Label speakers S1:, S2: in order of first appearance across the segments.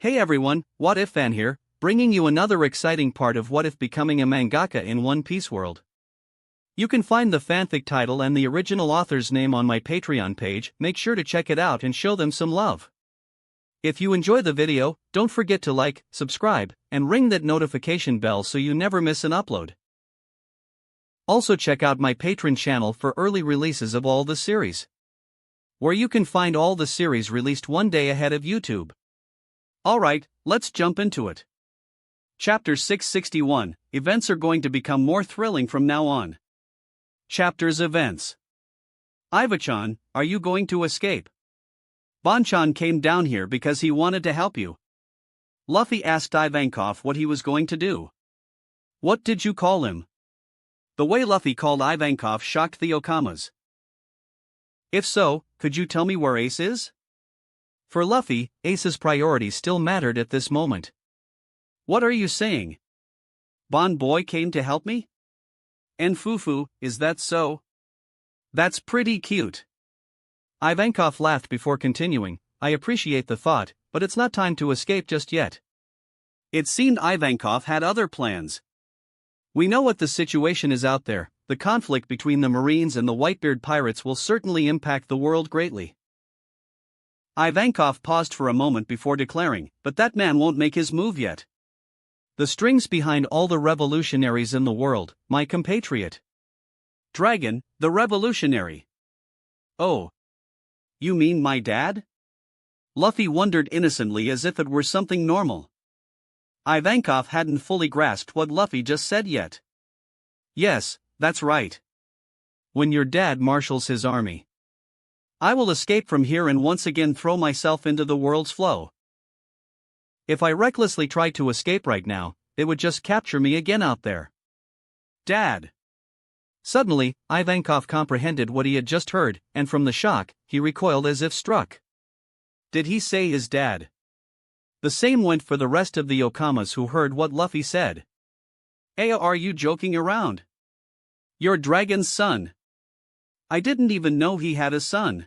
S1: Hey everyone, What If Fan here, bringing you another exciting part of What If becoming a mangaka in One Piece world. You can find the fanfic title and the original author's name on my Patreon page. Make sure to check it out and show them some love. If you enjoy the video, don't forget to like, subscribe, and ring that notification bell so you never miss an upload. Also check out my Patreon channel for early releases of all the series, where you can find all the series released one day ahead of YouTube. Alright, let's jump into it. Chapter 661, Events are going to become more thrilling from now on. Chapter's events. Iva-chan, are you going to escape? Bon-chan came down here because he wanted to help you. Luffy asked Ivankov what he was going to do. What did you call him? The way Luffy called Ivankov shocked the Okamas. If so, could you tell me where Ace is? For Luffy, Ace's priorities still mattered at this moment. What are you saying? Bon Boy came to help me? And Fufu, is that so? That's pretty cute. Ivankov laughed before continuing. I appreciate the thought, but it's not time to escape just yet. It seemed Ivankov had other plans. We know what the situation is out there. The conflict between the Marines and the Whitebeard pirates will certainly impact the world greatly. Ivankov paused for a moment before declaring, but that man won't make his move yet. The strings behind all the revolutionaries in the world, my compatriot. Dragon, the revolutionary. Oh. You mean my dad? Luffy wondered innocently as if it were something normal. Ivankov hadn't fully grasped what Luffy just said yet. Yes, that's right. When your dad marshals his army, I will escape from here and once again throw myself into the world's flow. If I recklessly tried to escape right now, it would just capture me again out there. Dad. Suddenly, Ivankov comprehended what he had just heard, and from the shock, he recoiled as if struck. Did he say his dad? The same went for the rest of the Okamas who heard what Luffy said. Aya, are you joking around? You're Dragon's son. I didn't even know he had a son.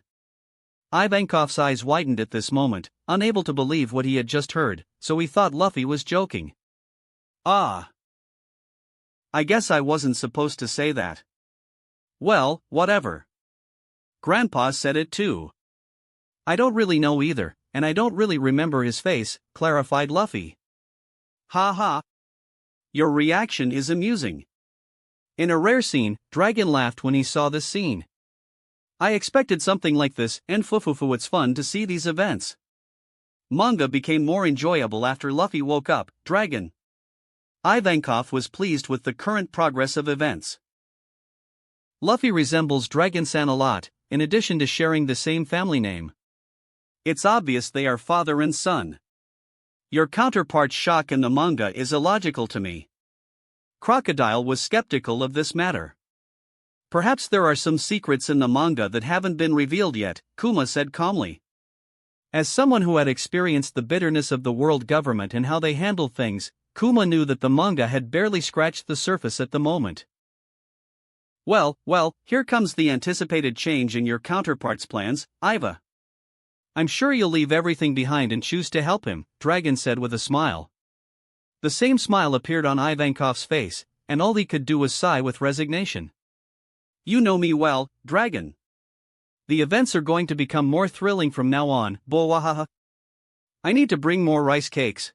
S1: Ivankov's eyes widened at this moment, unable to believe what he had just heard, so he thought Luffy was joking. Ah. I guess I wasn't supposed to say that. Well, whatever. Grandpa said it too. I don't really know either, and I don't really remember his face, clarified Luffy. Ha ha. Your reaction is amusing. In a rare scene, Dragon laughed when he saw this scene. I expected something like this, and fufufu, it's fun to see these events. Manga became more enjoyable after Luffy woke up. Dragon. Ivankov was pleased with the current progress of events. Luffy resembles Dragon-san a lot, in addition to sharing the same family name. It's obvious they are father and son. Your counterpart's shock in the manga is illogical to me. Crocodile was skeptical of this matter. Perhaps there are some secrets in the manga that haven't been revealed yet, Kuma said calmly. As someone who had experienced the bitterness of the world government and how they handle things, Kuma knew that the manga had barely scratched the surface at the moment. Well, here comes the anticipated change in your counterpart's plans, Iva. I'm sure you'll leave everything behind and choose to help him, Dragon said with a smile. The same smile appeared on Ivankov's face, and all he could do was sigh with resignation. You know me well, Dragon. The events are going to become more thrilling from now on, bowahaha. I need to bring more rice cakes.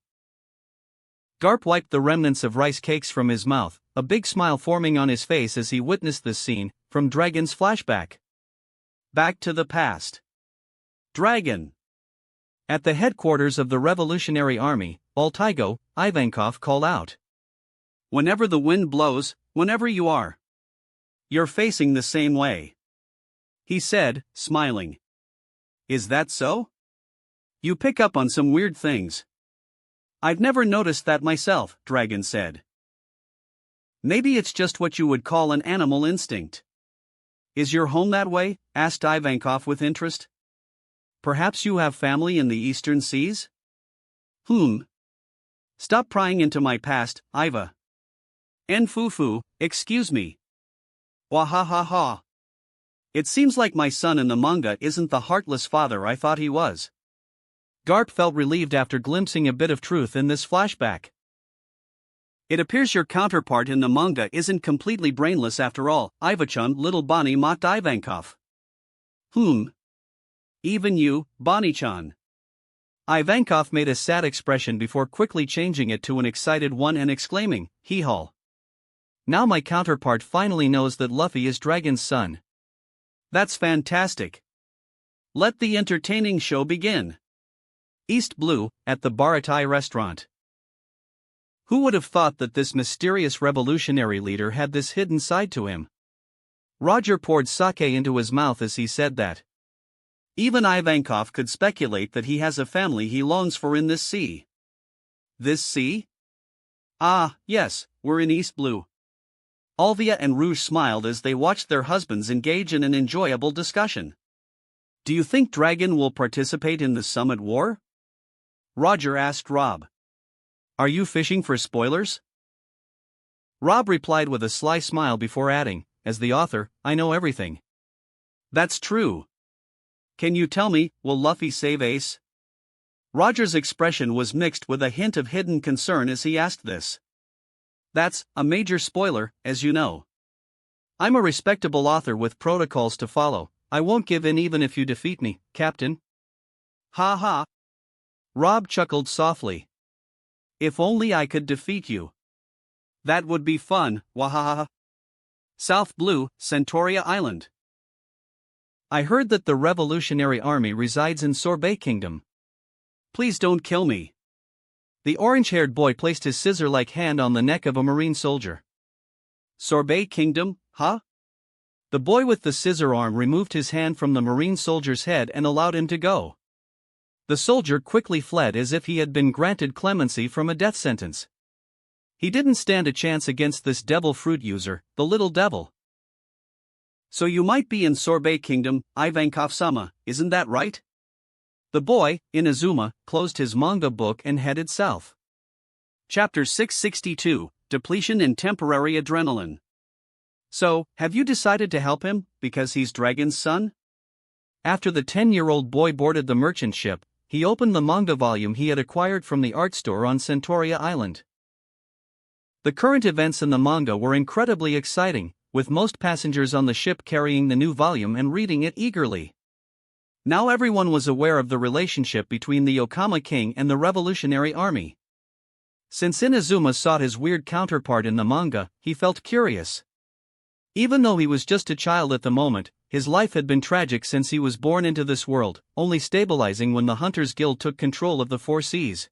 S1: Garp wiped the remnants of rice cakes from his mouth, a big smile forming on his face as he witnessed this scene, from Dragon's flashback. Back to the past. Dragon. At the headquarters of the Revolutionary Army, Baltigo, Ivankov called out. Whenever the wind blows, whenever you are. You're facing the same way. He said, smiling. Is that so? You pick up on some weird things. I've never noticed that myself, Dragon said. Maybe it's just what you would call an animal instinct. Is your home that way? Asked Ivankov with interest. Perhaps you have family in the eastern seas? Stop prying into my past, Iva. And Fufu, excuse me. Wahahaha. It seems like my son in the manga isn't the heartless father I thought he was. Garp felt relieved after glimpsing a bit of truth in this flashback. It appears your counterpart in the manga isn't completely brainless after all, Iva-chan, little Bonnie mocked Ivankov. Even you, Bonnie-chan. Ivankov made a sad expression before quickly changing it to an excited one and exclaiming, hee-haw. Now my counterpart finally knows that Luffy is Dragon's son. That's fantastic. Let the entertaining show begin. East Blue, at the Baratai restaurant. Who would have thought that this mysterious revolutionary leader had this hidden side to him? Roger poured sake into his mouth as he said that. Even Ivankov could speculate that he has a family he longs for in this sea. This sea? Ah, yes, we're in East Blue. Alvia and Rouge smiled as they watched their husbands engage in an enjoyable discussion. Do you think Dragon will participate in the summit war? Roger asked Rob. Are you fishing for spoilers? Rob replied with a sly smile before adding, as the author, I know everything. That's true. Can you tell me, will Luffy save Ace? Roger's expression was mixed with a hint of hidden concern as he asked this. That's a major spoiler, as you know. I'm a respectable author with protocols to follow. I won't give in even if you defeat me, Captain. Ha ha. Rob chuckled softly. If only I could defeat you. That would be fun, wahaha. South Blue, Centauria Island. I heard that the Revolutionary Army resides in Sorbet Kingdom. Please don't kill me. The orange-haired boy placed his scissor-like hand on the neck of a marine soldier. Sorbet Kingdom, huh? The boy with the scissor arm removed his hand from the marine soldier's head and allowed him to go. The soldier quickly fled as if he had been granted clemency from a death sentence. He didn't stand a chance against this devil fruit user, the little devil. So you might be in Sorbet Kingdom, Ivankov-sama, isn't that right? The boy, Inazuma, closed his manga book and headed south. Chapter 662, Depletion in Temporary Adrenaline. So, have you decided to help him, because he's Dragon's son? After the 10-year-old boy boarded the merchant ship, he opened the manga volume he had acquired from the art store on Centauria Island. The current events in the manga were incredibly exciting, with most passengers on the ship carrying the new volume and reading it eagerly. Now everyone was aware of the relationship between the Okama King and the Revolutionary Army. Since Inazuma sought his weird counterpart in the manga, he felt curious. Even though he was just a child at the moment, his life had been tragic since he was born into this world, only stabilizing when the Hunters Guild took control of the Four Seas.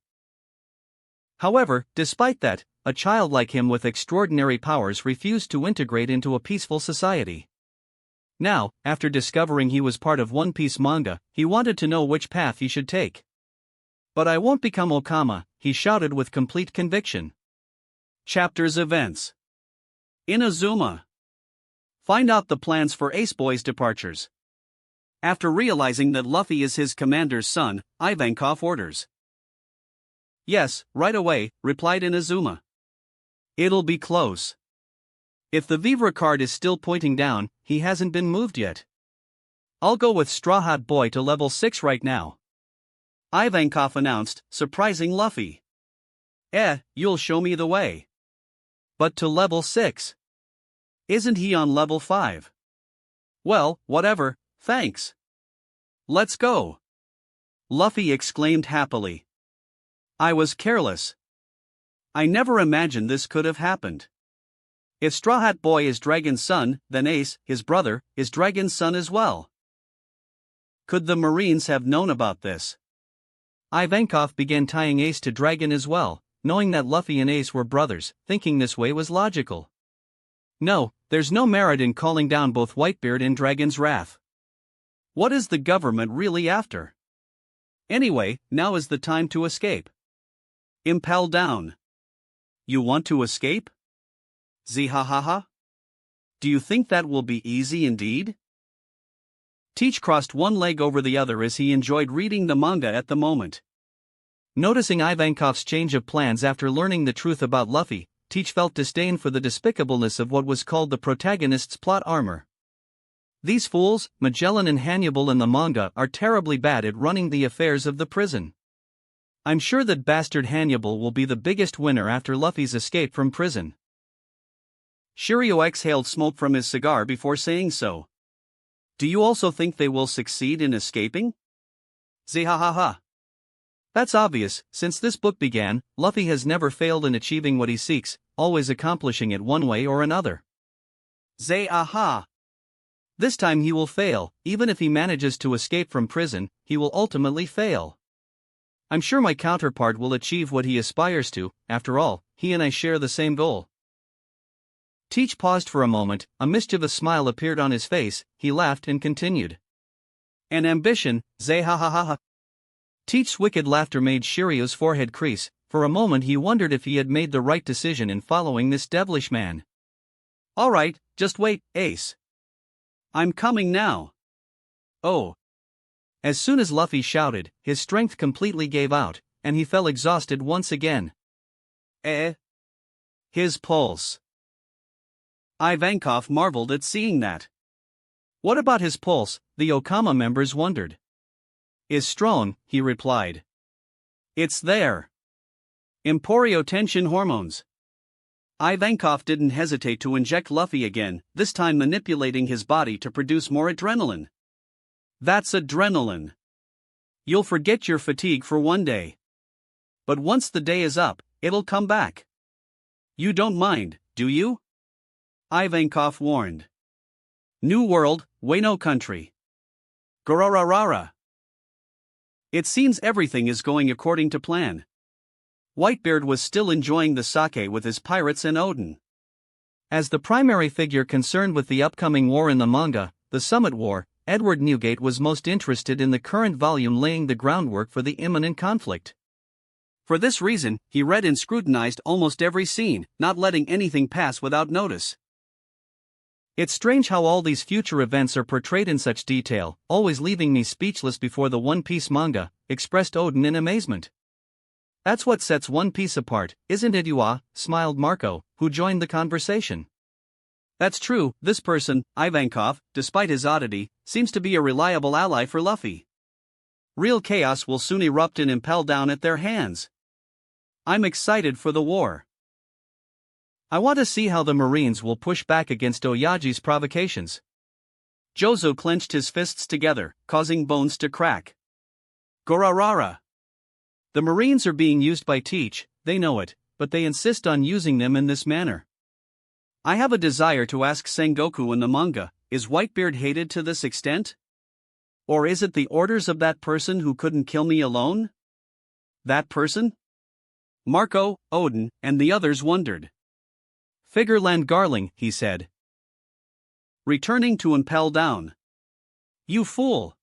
S1: However, despite that, a child like him with extraordinary powers refused to integrate into a peaceful society. Now, after discovering he was part of One Piece manga, he wanted to know which path he should take. But I won't become Okama, he shouted with complete conviction. Chapter's events. Inazuma. Find out the plans for Ace Boy's departures. After realizing that Luffy is his commander's son, Ivankov orders. Yes, right away, replied Inazuma. It'll be close. If the Vivre card is still pointing down, he hasn't been moved yet. I'll go with Straw Hat Boy to level 6 right now. Ivankov announced, surprising Luffy. You'll show me the way. But to level 6. Isn't he on level 5? Well, whatever, thanks. Let's go. Luffy exclaimed happily. I was careless. I never imagined this could have happened. If Straw Hat Boy is Dragon's son, then Ace, his brother, is Dragon's son as well. Could the Marines have known about this? Ivankov began tying Ace to Dragon as well, knowing that Luffy and Ace were brothers, thinking this way was logical. No, there's no merit in calling down both Whitebeard and Dragon's wrath. What is the government really after? Anyway, now is the time to escape. Impel down. You want to escape? Zihahaha? Do you think that will be easy indeed? Teach crossed one leg over the other as he enjoyed reading the manga at the moment. Noticing Ivankov's change of plans after learning the truth about Luffy, Teach felt disdain for the despicableness of what was called the protagonist's plot armor. These fools, Magellan and Hannibal in the manga, are terribly bad at running the affairs of the prison. I'm sure that bastard Hannibal will be the biggest winner after Luffy's escape from prison. Shiryu exhaled smoke from his cigar before saying so. Do you also think they will succeed in escaping? Zihahaha. That's obvious, since this book began, Luffy has never failed in achieving what he seeks, always accomplishing it one way or another. Zay-aha. This time he will fail, even if he manages to escape from prison, he will ultimately fail. I'm sure my counterpart will achieve what he aspires to, after all, he and I share the same goal. Teach paused for a moment, a mischievous smile appeared on his face, he laughed and continued. An ambition, Zay-ha-ha-ha-ha. Teach's wicked laughter made Shiryu's forehead crease, for a moment he wondered if he had made the right decision in following this devilish man. Alright, just wait, Ace. I'm coming now. Oh. As soon as Luffy shouted, his strength completely gave out, and he fell exhausted once again. His pulse. Ivankov marveled at seeing that. What about his pulse, the Okama members wondered. Is strong, he replied. It's there. Emporio tension hormones. Ivankov didn't hesitate to inject Luffy again, this time manipulating his body to produce more adrenaline. That's adrenaline. You'll forget your fatigue for one day. But once the day is up, it'll come back. You don't mind, do you? Ivankov warned. New World, Wano Country. Gorararara. It seems everything is going according to plan. Whitebeard was still enjoying the sake with his pirates and Odin. As the primary figure concerned with the upcoming war in the manga, the Summit War, Edward Newgate was most interested in the current volume laying the groundwork for the imminent conflict. For this reason, he read and scrutinized almost every scene, not letting anything pass without notice. It's strange how all these future events are portrayed in such detail, always leaving me speechless before the One Piece manga, expressed Odin in amazement. That's what sets One Piece apart, isn't it, Yua? Smiled Marco, who joined the conversation. That's true, this person, Ivankov, despite his oddity, seems to be a reliable ally for Luffy. Real chaos will soon erupt and impel down at their hands. I'm excited for the war. I want to see how the Marines will push back against Oyaji's provocations. Jozo clenched his fists together, causing bones to crack. Gorarara. The Marines are being used by Teach, they know it, but they insist on using them in this manner. I have a desire to ask Sengoku in the manga, is Whitebeard hated to this extent? Or is it the orders of that person who couldn't kill me alone? That person? Marco, Odin, and the others wondered. Figureland Garling, he said. Returning to impel down. You fool!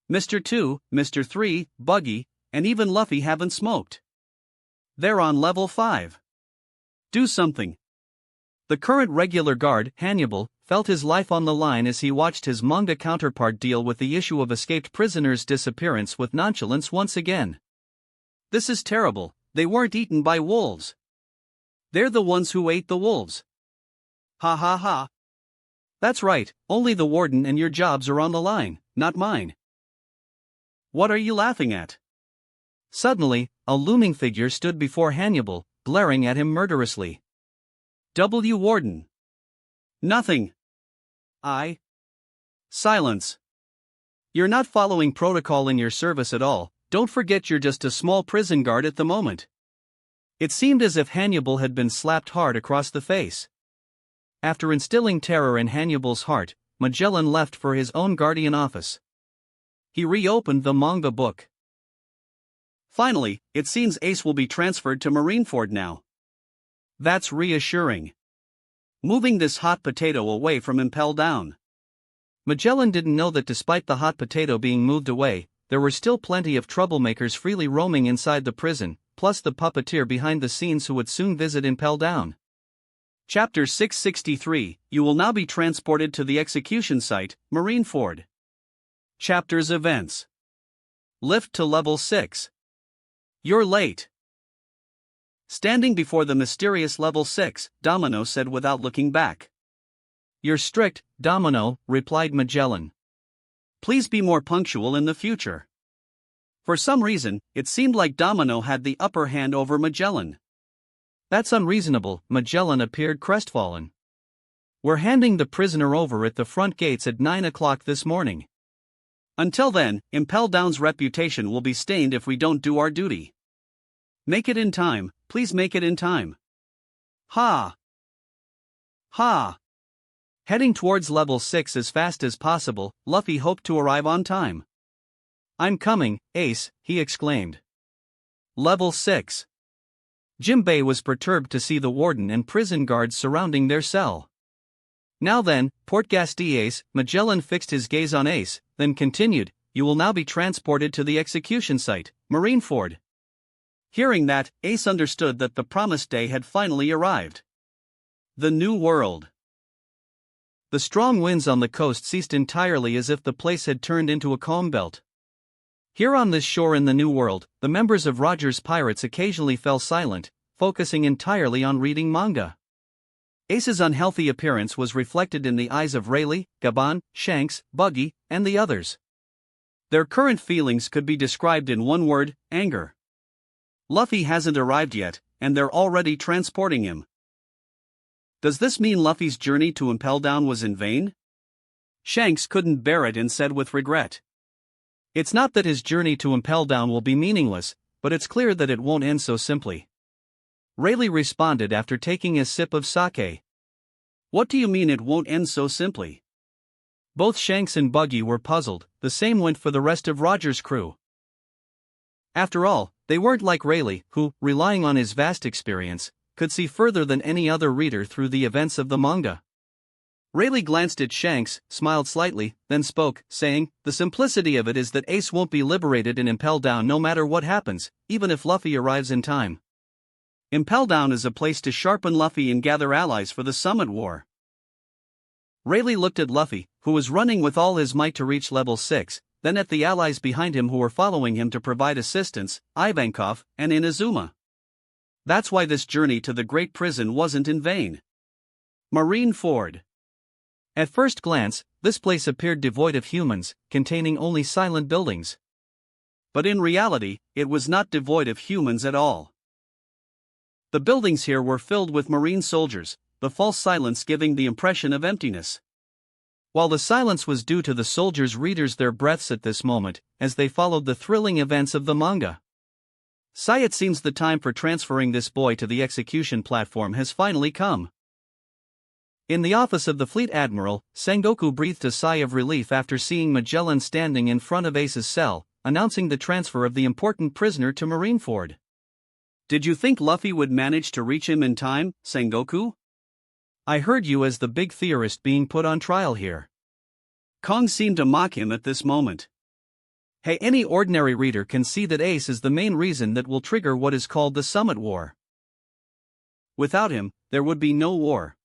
S1: Mr. 2, Mr. 3, Buggy, and even Luffy haven't smoked. They're on level 5. Do something. The current regular guard, Hannibal, felt his life on the line as he watched his manga counterpart deal with the issue of escaped prisoners' disappearance with nonchalance once again. This is terrible, they weren't eaten by wolves. They're the ones who ate the wolves. Ha ha ha. That's right, only the warden and your jobs are on the line, not mine. What are you laughing at? Suddenly, a looming figure stood before Hannibal, glaring at him murderously. W. Warden. Nothing. Silence. You're not following protocol in your service at all, don't forget you're just a small prison guard at the moment. It seemed as if Hannibal had been slapped hard across the face. After instilling terror in Hannibal's heart, Magellan left for his own guardian office. He reopened the manga book. Finally, it seems Ace will be transferred to Marineford now. That's reassuring. Moving this hot potato away from Impel Down. Magellan didn't know that despite the hot potato being moved away, there were still plenty of troublemakers freely roaming inside the prison, plus the puppeteer behind the scenes who would soon visit Impel Down. Chapter 663, You will now be transported to the execution site, Marineford. Chapter's events. Lift to level 6. You're late. Standing before the mysterious level 6, Domino said without looking back. You're strict, Domino, replied Magellan. Please be more punctual in the future. For some reason, it seemed like Domino had the upper hand over Magellan.
S2: That's unreasonable, Magellan appeared crestfallen. We're handing the prisoner over at the front gates at 9 o'clock this morning.
S1: Until then, Impel Down's reputation will be stained if we don't do our duty. Make it in time, please make it in time. Ha! Ha! Heading towards level 6 as fast as possible, Luffy hoped to arrive on time.
S2: I'm coming, Ace, he exclaimed.
S1: Level 6.
S2: Jimbei was perturbed to see the warden and prison guards surrounding their cell. Now then, Portgasti Ace, Magellan fixed his gaze on Ace, then continued, you will now be transported to the execution site, Marineford.
S1: Hearing that, Ace understood that the promised day had finally arrived. The New World.
S2: The strong winds on the coast ceased entirely as if the place had turned into a calm belt. Here on this shore in the New World, the members of Roger's pirates occasionally fell silent, focusing entirely on reading manga.
S1: Ace's unhealthy appearance was reflected in the eyes of Rayleigh, Gaban, Shanks, Buggy, and the others. Their current feelings could be described in one word: anger. Luffy hasn't arrived yet, and they're already transporting him. Does this mean Luffy's journey to Impel Down was in vain? Shanks couldn't bear it and said with regret.
S2: It's not that his journey to Impel Down will be meaningless, but it's clear that it won't end so simply. Rayleigh responded after taking a sip of sake.
S1: What do you mean it won't end so simply?
S2: Both Shanks and Buggy were puzzled, the same went for the rest of Roger's crew. After all, they weren't like Rayleigh, who, relying on his vast experience, could see further than any other reader through the events of the manga.
S1: Rayleigh glanced at Shanks, smiled slightly, then spoke, saying, the simplicity of it is that Ace won't be liberated in Impel Down no matter what happens, even if Luffy arrives in time. Impel Down is a place to sharpen Luffy and gather allies for the Summit War. Rayleigh looked at Luffy, who was running with all his might to reach level 6, then at the allies behind him who were following him to provide assistance, Ivankov and Inazuma. That's why this journey to the Great Prison wasn't in vain. Marineford.
S2: At first glance, this place appeared devoid of humans, containing only silent buildings.
S1: But in reality, it was not devoid of humans at all. The buildings here were filled with marine soldiers, the false silence giving the impression of emptiness.
S2: While the silence was due to the soldiers' readers their breaths at this moment, as they followed the thrilling events of the manga.
S1: Sigh, it seems the time for transferring this boy to the execution platform has finally come.
S2: In the office of the Fleet Admiral, Sengoku breathed a sigh of relief after seeing Magellan standing in front of Ace's cell, announcing the transfer of the important prisoner to Marineford.
S1: Did you think Luffy would manage to reach him in time, Sengoku?
S2: I heard you as the big theorist being put on trial here.
S1: Kong seemed to mock him at this moment.
S2: Hey, any ordinary reader can see that Ace is the main reason that will trigger what is called the Summit War.
S1: Without him, there would be no war.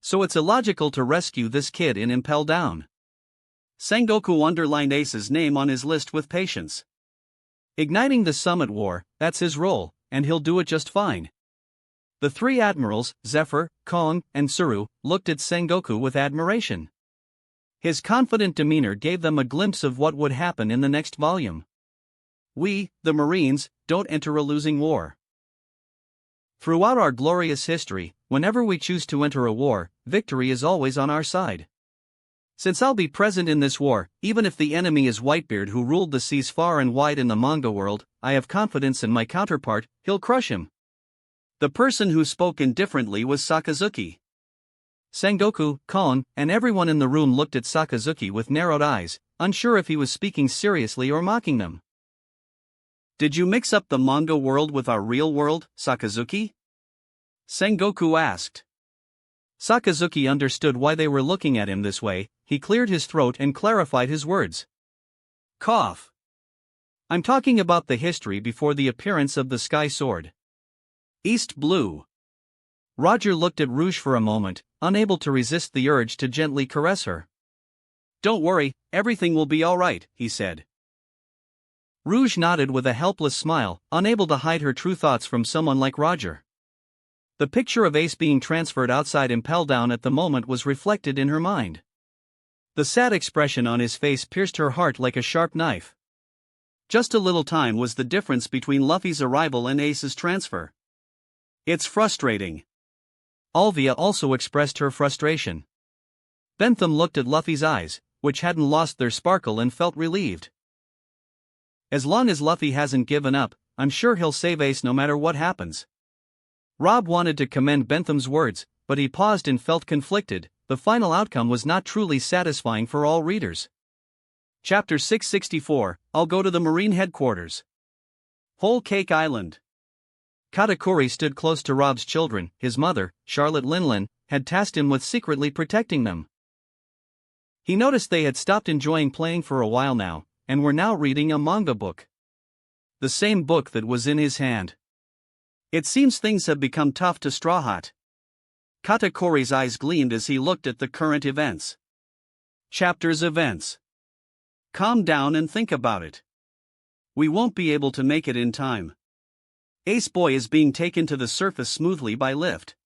S1: So it's illogical to rescue this kid in Impel Down. Sengoku underlined Ace's name on his list with patience.
S2: Igniting the Summit War, that's his role, and he'll do it just fine. The three admirals, Zephyr, Kong, and Tsuru, looked at Sengoku with admiration. His confident demeanor gave them a glimpse of what would happen in the next volume.
S1: We, the Marines, don't enter a losing war.
S2: Throughout our glorious history, whenever we choose to enter a war, victory is always on our side. Since I'll be present in this war, even if the enemy is Whitebeard who ruled the seas far and wide in the manga world, I have confidence in my counterpart, he'll crush him.
S1: The person who spoke indifferently was Sakazuki.
S2: Sengoku, Kong, and everyone in the room looked at Sakazuki with narrowed eyes, unsure if he was speaking seriously or mocking them.
S1: Did you mix up the manga world with our real world, Sakazuki? Sengoku asked.
S2: Sakazuki understood why they were looking at him this way. He cleared his throat and clarified his words.
S1: Cough.
S2: I'm talking about the history before the appearance of the Sky Sword.
S1: East Blue.
S2: Roger looked at Rouge for a moment, unable to resist the urge to gently caress her.
S1: Don't worry, everything will be all right, he said.
S2: Rouge nodded with a helpless smile, unable to hide her true thoughts from someone like Roger. The picture of Ace being transferred outside Impel Down at the moment was reflected in her mind. The sad expression on his face pierced her heart like a sharp knife.
S1: Just a little time was the difference between Luffy's arrival and Ace's transfer. It's frustrating.
S2: Alvia also expressed her frustration. Bentham looked at Luffy's eyes, which hadn't lost their sparkle, and felt relieved. As long as Luffy hasn't given up, I'm sure he'll save Ace no matter what happens. Rob wanted to commend Bentham's words, but he paused and felt conflicted. The final outcome was not truly satisfying for all readers.
S1: Chapter 664, I'll go to the Marine headquarters. Whole Cake Island.
S2: Katakuri stood close to Rob's children. His mother, Charlotte Linlin, had tasked him with secretly protecting them. He noticed they had stopped enjoying playing for a while now, and were now reading a manga book. The same book that was in his hand.
S1: It seems things have become tough to Straw Hat. Katakuri's eyes gleamed as he looked at the current events. Chapter's events. Calm down and think about it. We won't be able to make it in time. Ace Boy is being taken to the surface smoothly by lift.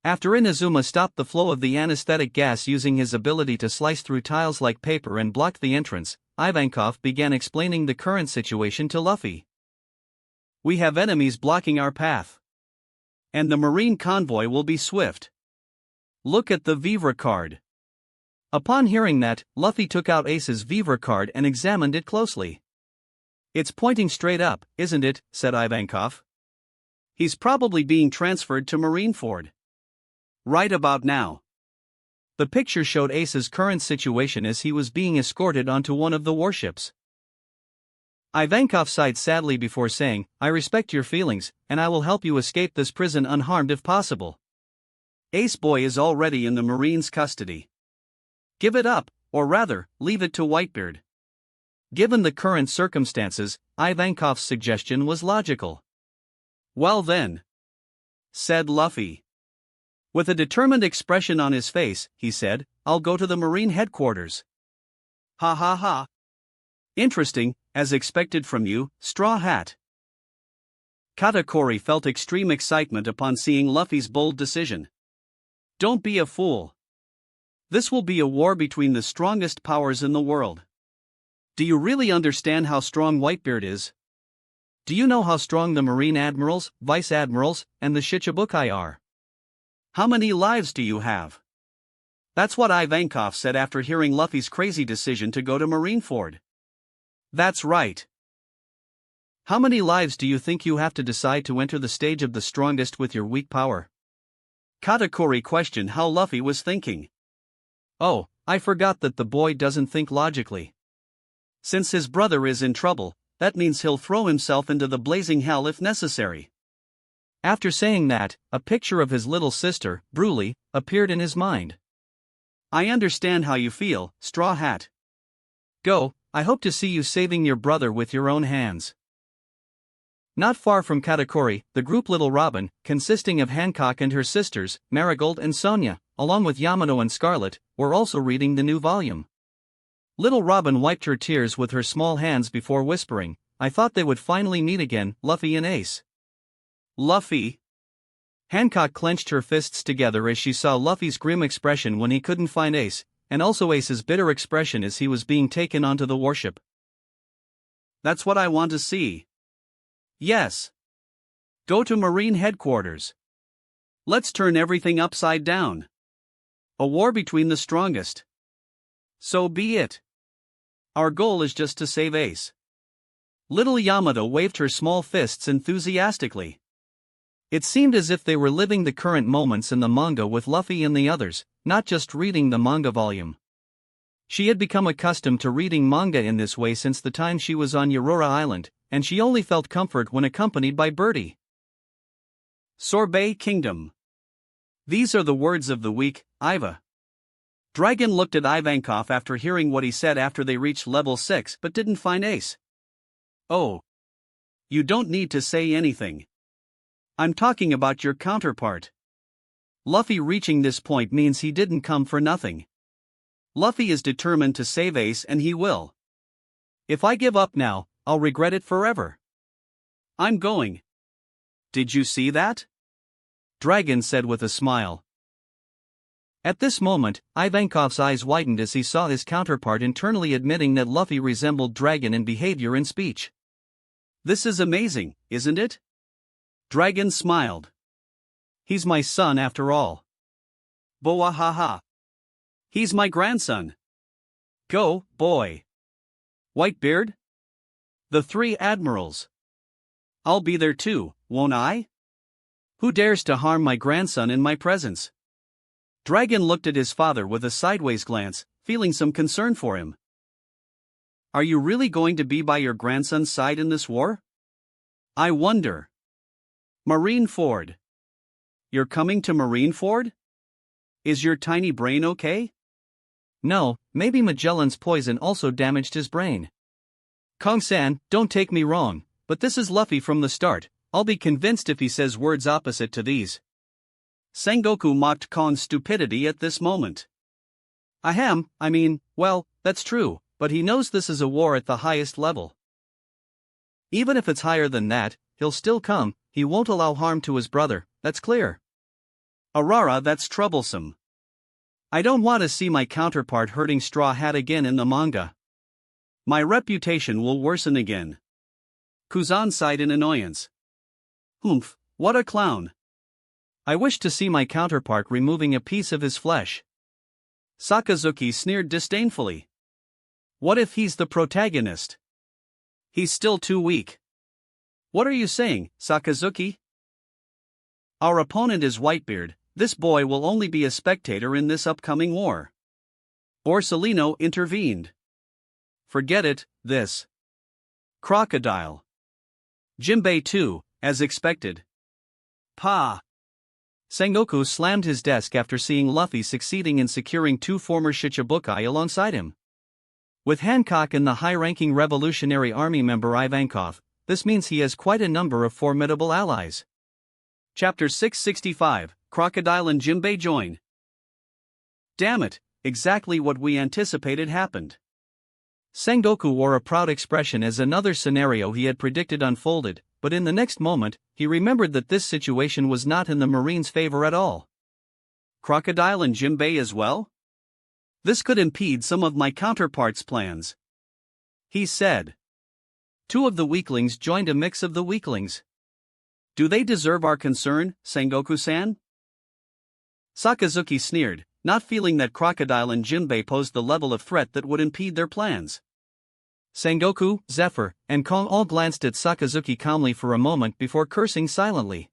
S2: After Inazuma stopped the flow of the anesthetic gas using his ability to slice through tiles like paper and block the entrance, Ivankov began explaining the current situation to Luffy.
S1: We have enemies blocking our path. And the Marine convoy will be swift. Look at the Vivre card.
S2: Upon hearing that, Luffy took out Ace's Vivre card and examined it closely.
S1: It's pointing straight up, isn't it? Said Ivankov. He's probably being transferred to Marineford. Right about now.
S2: The picture showed Ace's current situation as he was being escorted onto one of the warships. Ivankov sighed sadly before saying, I respect your feelings, and I will help you escape this prison unharmed if possible.
S1: Ace Boy is already in the Marine's custody. Give it up, or rather, leave it to Whitebeard.
S2: Given the current circumstances, Ivankov's suggestion was logical.
S1: Well then, said Luffy. With a determined expression on his face, he said, I'll go to the Marine headquarters. Ha ha ha. Interesting, as expected from you, Straw Hat. Katakuri felt extreme excitement upon seeing Luffy's bold decision. Don't be a fool. This will be a war between the strongest powers in the world. Do you really understand how strong Whitebeard is?
S2: Do you know how strong the Marine admirals, vice admirals, and the Shichibukai are?
S1: How many lives do you have? That's what Ivankov said after hearing Luffy's crazy decision to go to Marineford. That's right.
S2: How many lives do you think you have to decide to enter the stage of the strongest with your weak power?
S1: Katakuri questioned how Luffy was thinking.
S2: Oh, I forgot that the boy doesn't think logically.
S1: Since his brother is in trouble, that means he'll throw himself into the blazing hell if necessary.
S2: After saying that, a picture of his little sister, Bruley, appeared in his mind.
S1: I understand how you feel, Straw Hat.
S2: Go, I hope to see you saving your brother with your own hands. Not far from Katakuri, the group Little Robin, consisting of Hancock and her sisters, Marigold and Sonia, along with Yamato and Scarlet, were also reading the new volume. Little Robin wiped her tears with her small hands before whispering, I thought they would finally meet again, Luffy and Ace.
S1: Luffy.
S2: Hancock clenched her fists together as she saw Luffy's grim expression when he couldn't find Ace, and also Ace's bitter expression as he was being taken onto the warship.
S1: That's what I want to see. Yes. Go to Marine headquarters. Let's turn everything upside down. A war between the strongest. So be it. Our goal is just to save Ace. Little Yamato waved her small fists enthusiastically.
S2: It seemed as if they were living the current moments in the manga with Luffy and the others, not just reading the manga volume. She had become accustomed to reading manga in this way since the time she was on Aurora Island, and she only felt comfort when accompanied by Birdie.
S1: Sorbet Kingdom. These are the words of the week, Iva. Dragon looked at Ivankov after hearing what he said after they reached level 6 but didn't find Ace. Oh. You don't need to say anything. I'm talking about your counterpart. Luffy reaching this point means he didn't come for nothing. Luffy is determined to save Ace and he will. If I give up now, I'll regret it forever. I'm going. Did you see that?
S2: Dragon said with a smile. At this moment, Ivankov's eyes widened as he saw his counterpart internally admitting that Luffy resembled Dragon in behavior and speech.
S1: This is amazing, isn't it? Dragon smiled. He's my son after all. Boa ha ha. He's my grandson. Go, boy. Whitebeard? The three admirals. I'll be there too, won't I? Who dares to harm my grandson in my presence? Dragon looked at his father with a sideways glance, feeling some concern for him. Are you really going to be by your grandson's side in this war? I wonder. Marineford. You're coming to Marineford? Is your tiny brain okay?
S2: No, maybe Magellan's poison also damaged his brain. Kong-san, don't take me wrong, but this is Luffy from the start. I'll be convinced if he says words opposite to these.
S1: Sengoku mocked Kong's stupidity at this moment.
S2: Well, that's true, but he knows this is a war at the highest level. Even if it's higher than that, he'll still come. He won't allow harm to his brother, that's clear.
S1: Arara, that's troublesome. I don't want to see my counterpart hurting Straw Hat again in the manga. My reputation will worsen again. Kuzan sighed in annoyance. Humph, what a clown.
S2: I wish to see my counterpart removing a piece of his flesh.
S1: Sakazuki sneered disdainfully. What if he's the protagonist? He's still too weak. What are you saying, Sakazuki? Our opponent is Whitebeard. This boy will only be a spectator in this upcoming war. Borsalino intervened. Forget it, this. Crocodile. Jinbei too, as expected. Pa.
S2: Sengoku slammed his desk after seeing Luffy succeeding in securing two former Shichibukai alongside him. With Hancock and the high-ranking Revolutionary Army member Ivankov, this means he has quite a number of formidable allies.
S1: Chapter 665, Crocodile and Jinbei join. Damn it, exactly what we anticipated happened.
S2: Sengoku wore a proud expression as another scenario he had predicted unfolded, but in the next moment, he remembered that this situation was not in the Marines' favor at all.
S1: Crocodile and Jinbei as well? This could impede some of my counterpart's plans. He said.
S2: Two of the weaklings joined a mix of the weaklings.
S1: Do they deserve our concern, Sengoku-san? Sakazuki sneered, not feeling that Crocodile and Jinbei posed the level of threat that would impede their plans.
S2: Sengoku, Zephyr, and Kong all glanced at Sakazuki calmly for a moment before cursing silently.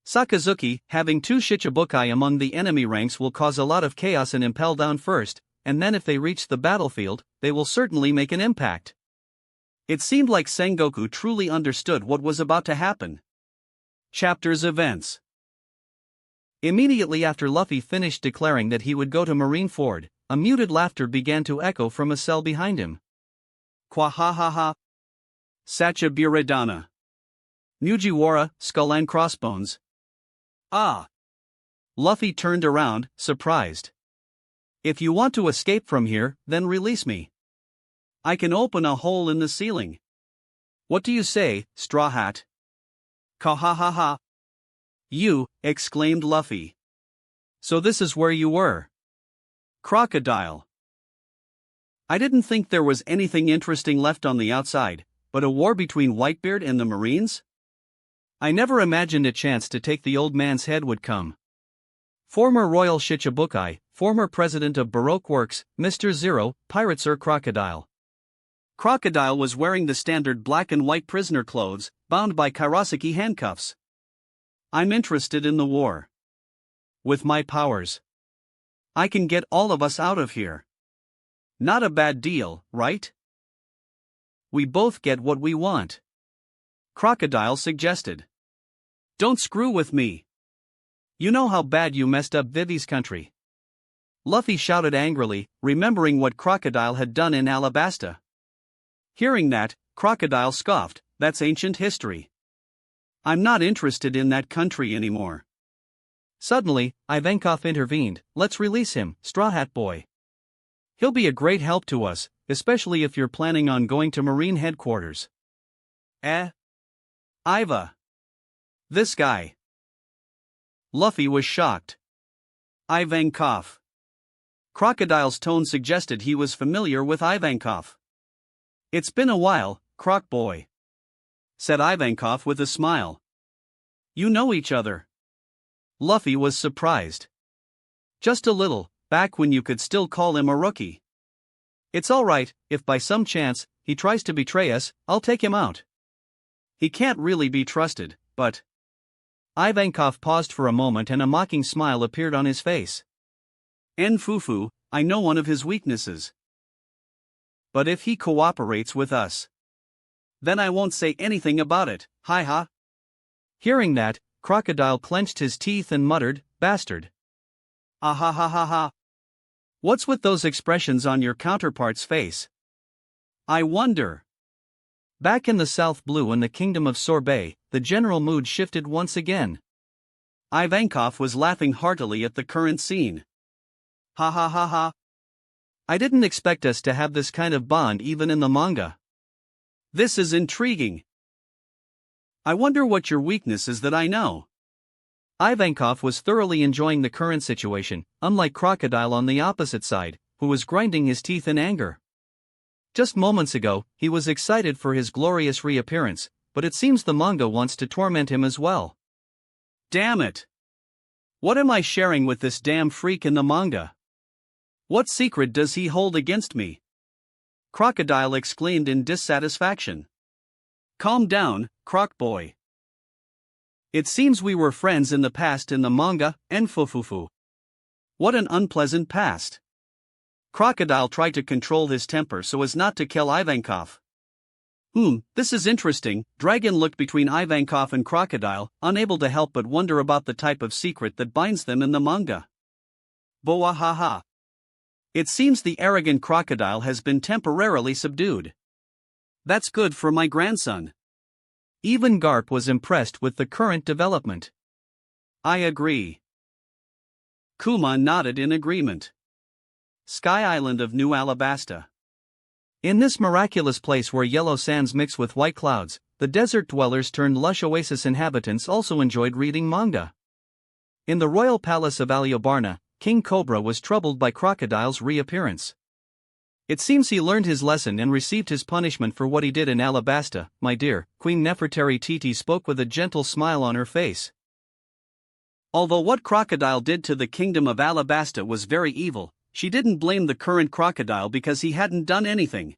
S1: Sakazuki, having two Shichibukai among the enemy ranks will cause a lot of chaos and impel down first, and then if they reach the battlefield, they will certainly make an impact. It seemed like Sengoku truly understood what was about to happen. Chapter's events.
S2: Immediately after Luffy finished declaring that he would go to Marineford, a muted laughter began to echo from a cell behind him.
S1: Kwahahaha. Sacha Buridana. Mujiwara, Skull and Crossbones. Ah.
S2: Luffy turned around, surprised.
S1: If you want to escape from here, then release me. I can open a hole in the ceiling. What do you say, Straw Hat? Kahahaha. You, exclaimed Luffy. So this is where you were. Crocodile. I didn't think there was anything interesting left on the outside, but a war between Whitebeard and the Marines? I never imagined a chance to take the old man's head would come. Former Royal Shichibukai, former president of Baroque Works, Mr. Zero, Pirate Sir Crocodile. Crocodile was wearing the standard black and white prisoner clothes, bound by Kairosaki handcuffs. I'm interested in the war. With my powers, I can get all of us out of here. Not a bad deal, right? We both get what we want. Crocodile suggested. Don't screw with me. You know how bad you messed up Vivi's country. Luffy shouted angrily, remembering what Crocodile had done in Alabasta. Hearing that, Crocodile scoffed, that's ancient history. I'm not interested in that country anymore. Suddenly, Ivankov intervened, let's release him, Straw Hat Boy. He'll be a great help to us, especially if you're planning on going to Marine headquarters. Iva. This guy. Luffy was shocked. Ivankov. Crocodile's tone suggested he was familiar with Ivankov. It's been a while, Croc boy, said Ivankov with a smile. You know each other. Luffy was surprised. Just a little, back when you could still call him a rookie. It's alright, if by some chance he tries to betray us, I'll take him out. He can't really be trusted, but. Ivankov paused for a moment and a mocking smile appeared on his face. Fufu, I know one of his weaknesses. But if he cooperates with us, then I won't say anything about it, hi ha. Hearing that, Crocodile clenched his teeth and muttered, bastard. Ah ha ha ha ha. What's with those expressions on your counterpart's face? I wonder. Back in the South Blue in the kingdom of Sorbet, the general mood shifted once again. Ivankov was laughing heartily at the current scene. Ha ha ha ha. I didn't expect us to have this kind of bond even in the manga. This is intriguing. I wonder what your weakness is that I know. Ivankov was thoroughly enjoying the current situation, unlike Crocodile on the opposite side, who was grinding his teeth in anger. Just moments ago, he was excited for his glorious reappearance, but it seems the manga wants to torment him as well. Damn it! What am I sharing with this damn freak in the manga? What secret does he hold against me? Crocodile exclaimed in dissatisfaction. Calm down, Croc boy. It seems we were friends in the past in the manga, Fufu. What an unpleasant past. Crocodile tried to control his temper so as not to kill Ivankov. This is interesting. Dragon looked between Ivankov and Crocodile, unable to help but wonder about the type of secret that binds them in the manga. Boa ha ha. It seems the arrogant Crocodile has been temporarily subdued. That's good for my grandson. Even Garp was impressed with the current development. I agree. Kuma nodded in agreement. Sky Island of New Alabasta. In this miraculous place where yellow sands mix with white clouds, the desert dwellers turned lush oasis inhabitants also enjoyed reading manga. In the royal palace of Aliobarna, King Cobra was troubled by Crocodile's reappearance. It seems he learned his lesson and received his punishment for what he did in Alabasta, my dear. Queen Nefertari Titi spoke with a gentle smile on her face. Although what Crocodile did to the kingdom of Alabasta was very evil, she didn't blame the current Crocodile because he hadn't done anything.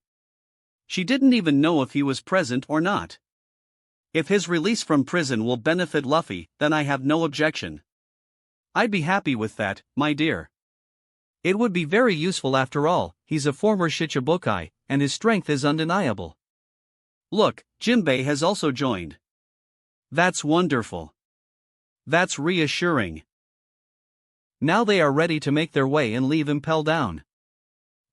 S1: She didn't even know if he was present or not. If his release from prison will benefit Luffy, then I have no objection. I'd be happy with that, my dear. It would be very useful after all, he's a former Shichibukai, and his strength is undeniable. Look, Jinbei has also joined. That's wonderful. That's reassuring. Now they are ready to make their way and leave Impel Down.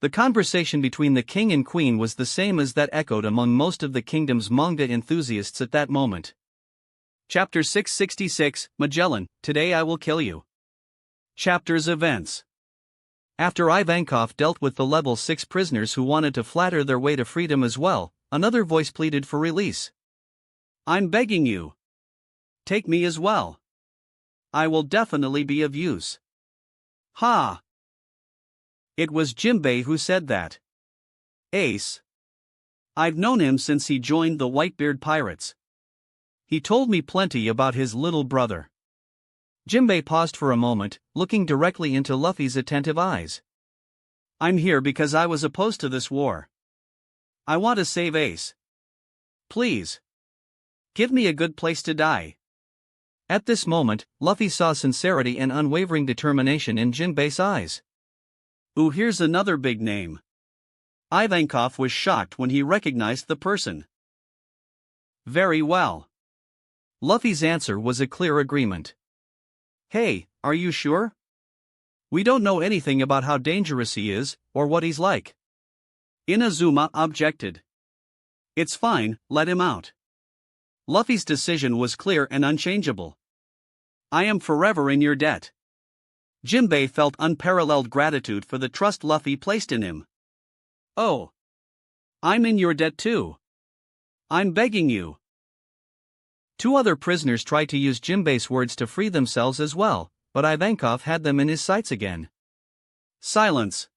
S1: The conversation between the king and queen was the same as that echoed among most of the kingdom's manga enthusiasts at that moment. Chapter 666, Magellan, Today I Will Kill You. Chapter's events. After Ivankov dealt with the level 6 prisoners who wanted to flatter their way to freedom as well, another voice pleaded for release. I'm begging you. Take me as well. I will definitely be of use. Ha! It was Jinbei who said that. Ace. I've known him since he joined the Whitebeard Pirates. He told me plenty about his little brother. Jinbei paused for a moment, looking directly into Luffy's attentive eyes. I'm here because I was opposed to this war. I want to save Ace. Please. Give me a good place to die. At this moment, Luffy saw sincerity and unwavering determination in Jinbei's eyes. Ooh, here's another big name. Ivankov was shocked when he recognized the person. Very well. Luffy's answer was a clear agreement. Hey, are you sure? We don't know anything about how dangerous he is, or what he's like. Inazuma objected. It's fine, let him out. Luffy's decision was clear and unchangeable. I am forever in your debt. Jinbei felt unparalleled gratitude for the trust Luffy placed in him. Oh. I'm in your debt too. I'm begging you. Two other prisoners tried to use Jinbei's words to free themselves as well,
S2: but Ivankov had them in his sights again.
S1: Silence.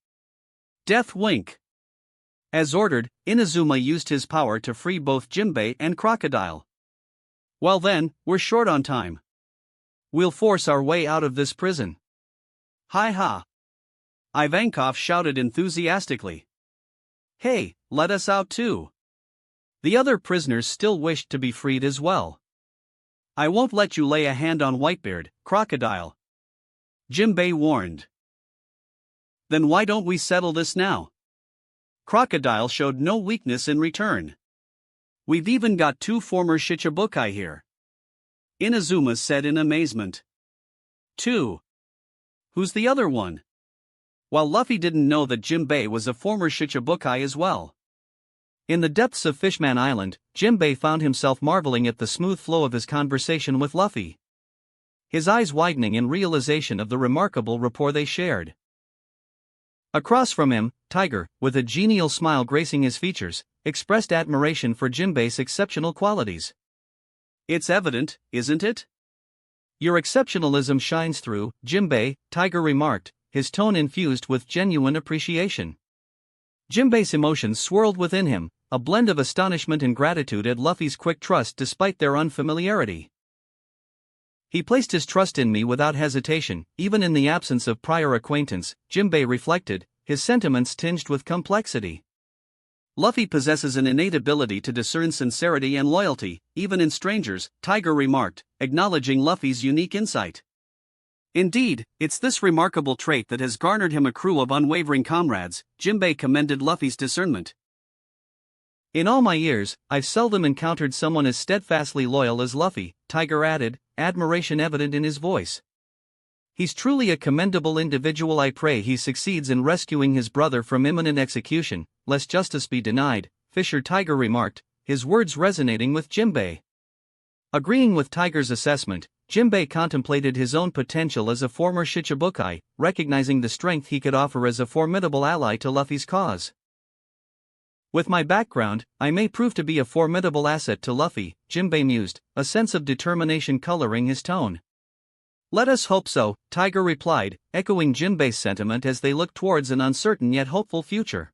S1: Death wink. As ordered, Inazuma used his power to free both Jinbei and Crocodile. Well then, we're short on time. We'll force our way out of this prison. Hi ha! Ivankov shouted enthusiastically. Hey, let us out too. The other prisoners still wished to be freed as well. I won't let you lay a hand on Whitebeard, Crocodile. Jinbei warned. Then why don't we settle this now? Crocodile showed no weakness in return. We've even got 2 former Shichibukai here. Inazuma said in amazement. 2. Who's the other one? While Luffy didn't know that Jinbei was a former Shichibukai as well. In the depths of Fishman Island, Jinbei found himself marveling at the smooth flow of his conversation with Luffy. His eyes widening in realization of the remarkable rapport they shared. Across from him, Tiger, with a genial smile gracing his features, expressed admiration for Jinbei's exceptional qualities. It's evident, isn't it? Your exceptionalism shines through, Jinbei, Tiger remarked, his tone infused with genuine appreciation. Jinbei's emotions swirled within him, a blend of astonishment and gratitude at Luffy's quick trust despite their unfamiliarity. He placed his trust in me without hesitation, even in the absence of prior acquaintance, Jinbei reflected, his sentiments tinged with complexity. Luffy possesses an innate ability to discern sincerity and loyalty, even in strangers, Tiger remarked, acknowledging Luffy's unique insight. Indeed, it's this remarkable trait that has garnered him a crew of unwavering comrades, Jinbei commended Luffy's discernment. In all my years, I've seldom encountered someone as steadfastly loyal as Luffy, Tiger added, admiration evident in his voice. He's truly a commendable individual. I pray he succeeds in rescuing his brother from imminent execution, lest justice be denied, Fisher Tiger remarked, his words resonating with Jinbei. Agreeing with Tiger's assessment, Jinbei contemplated his own potential as a former Shichibukai, recognizing the strength he could offer as a formidable ally to Luffy's cause. With my background, I may prove to be a formidable asset to Luffy, Jinbei mused, a sense of determination coloring his tone. Let us hope so, Tiger replied, echoing Jinbei's sentiment as they looked towards an uncertain yet hopeful future.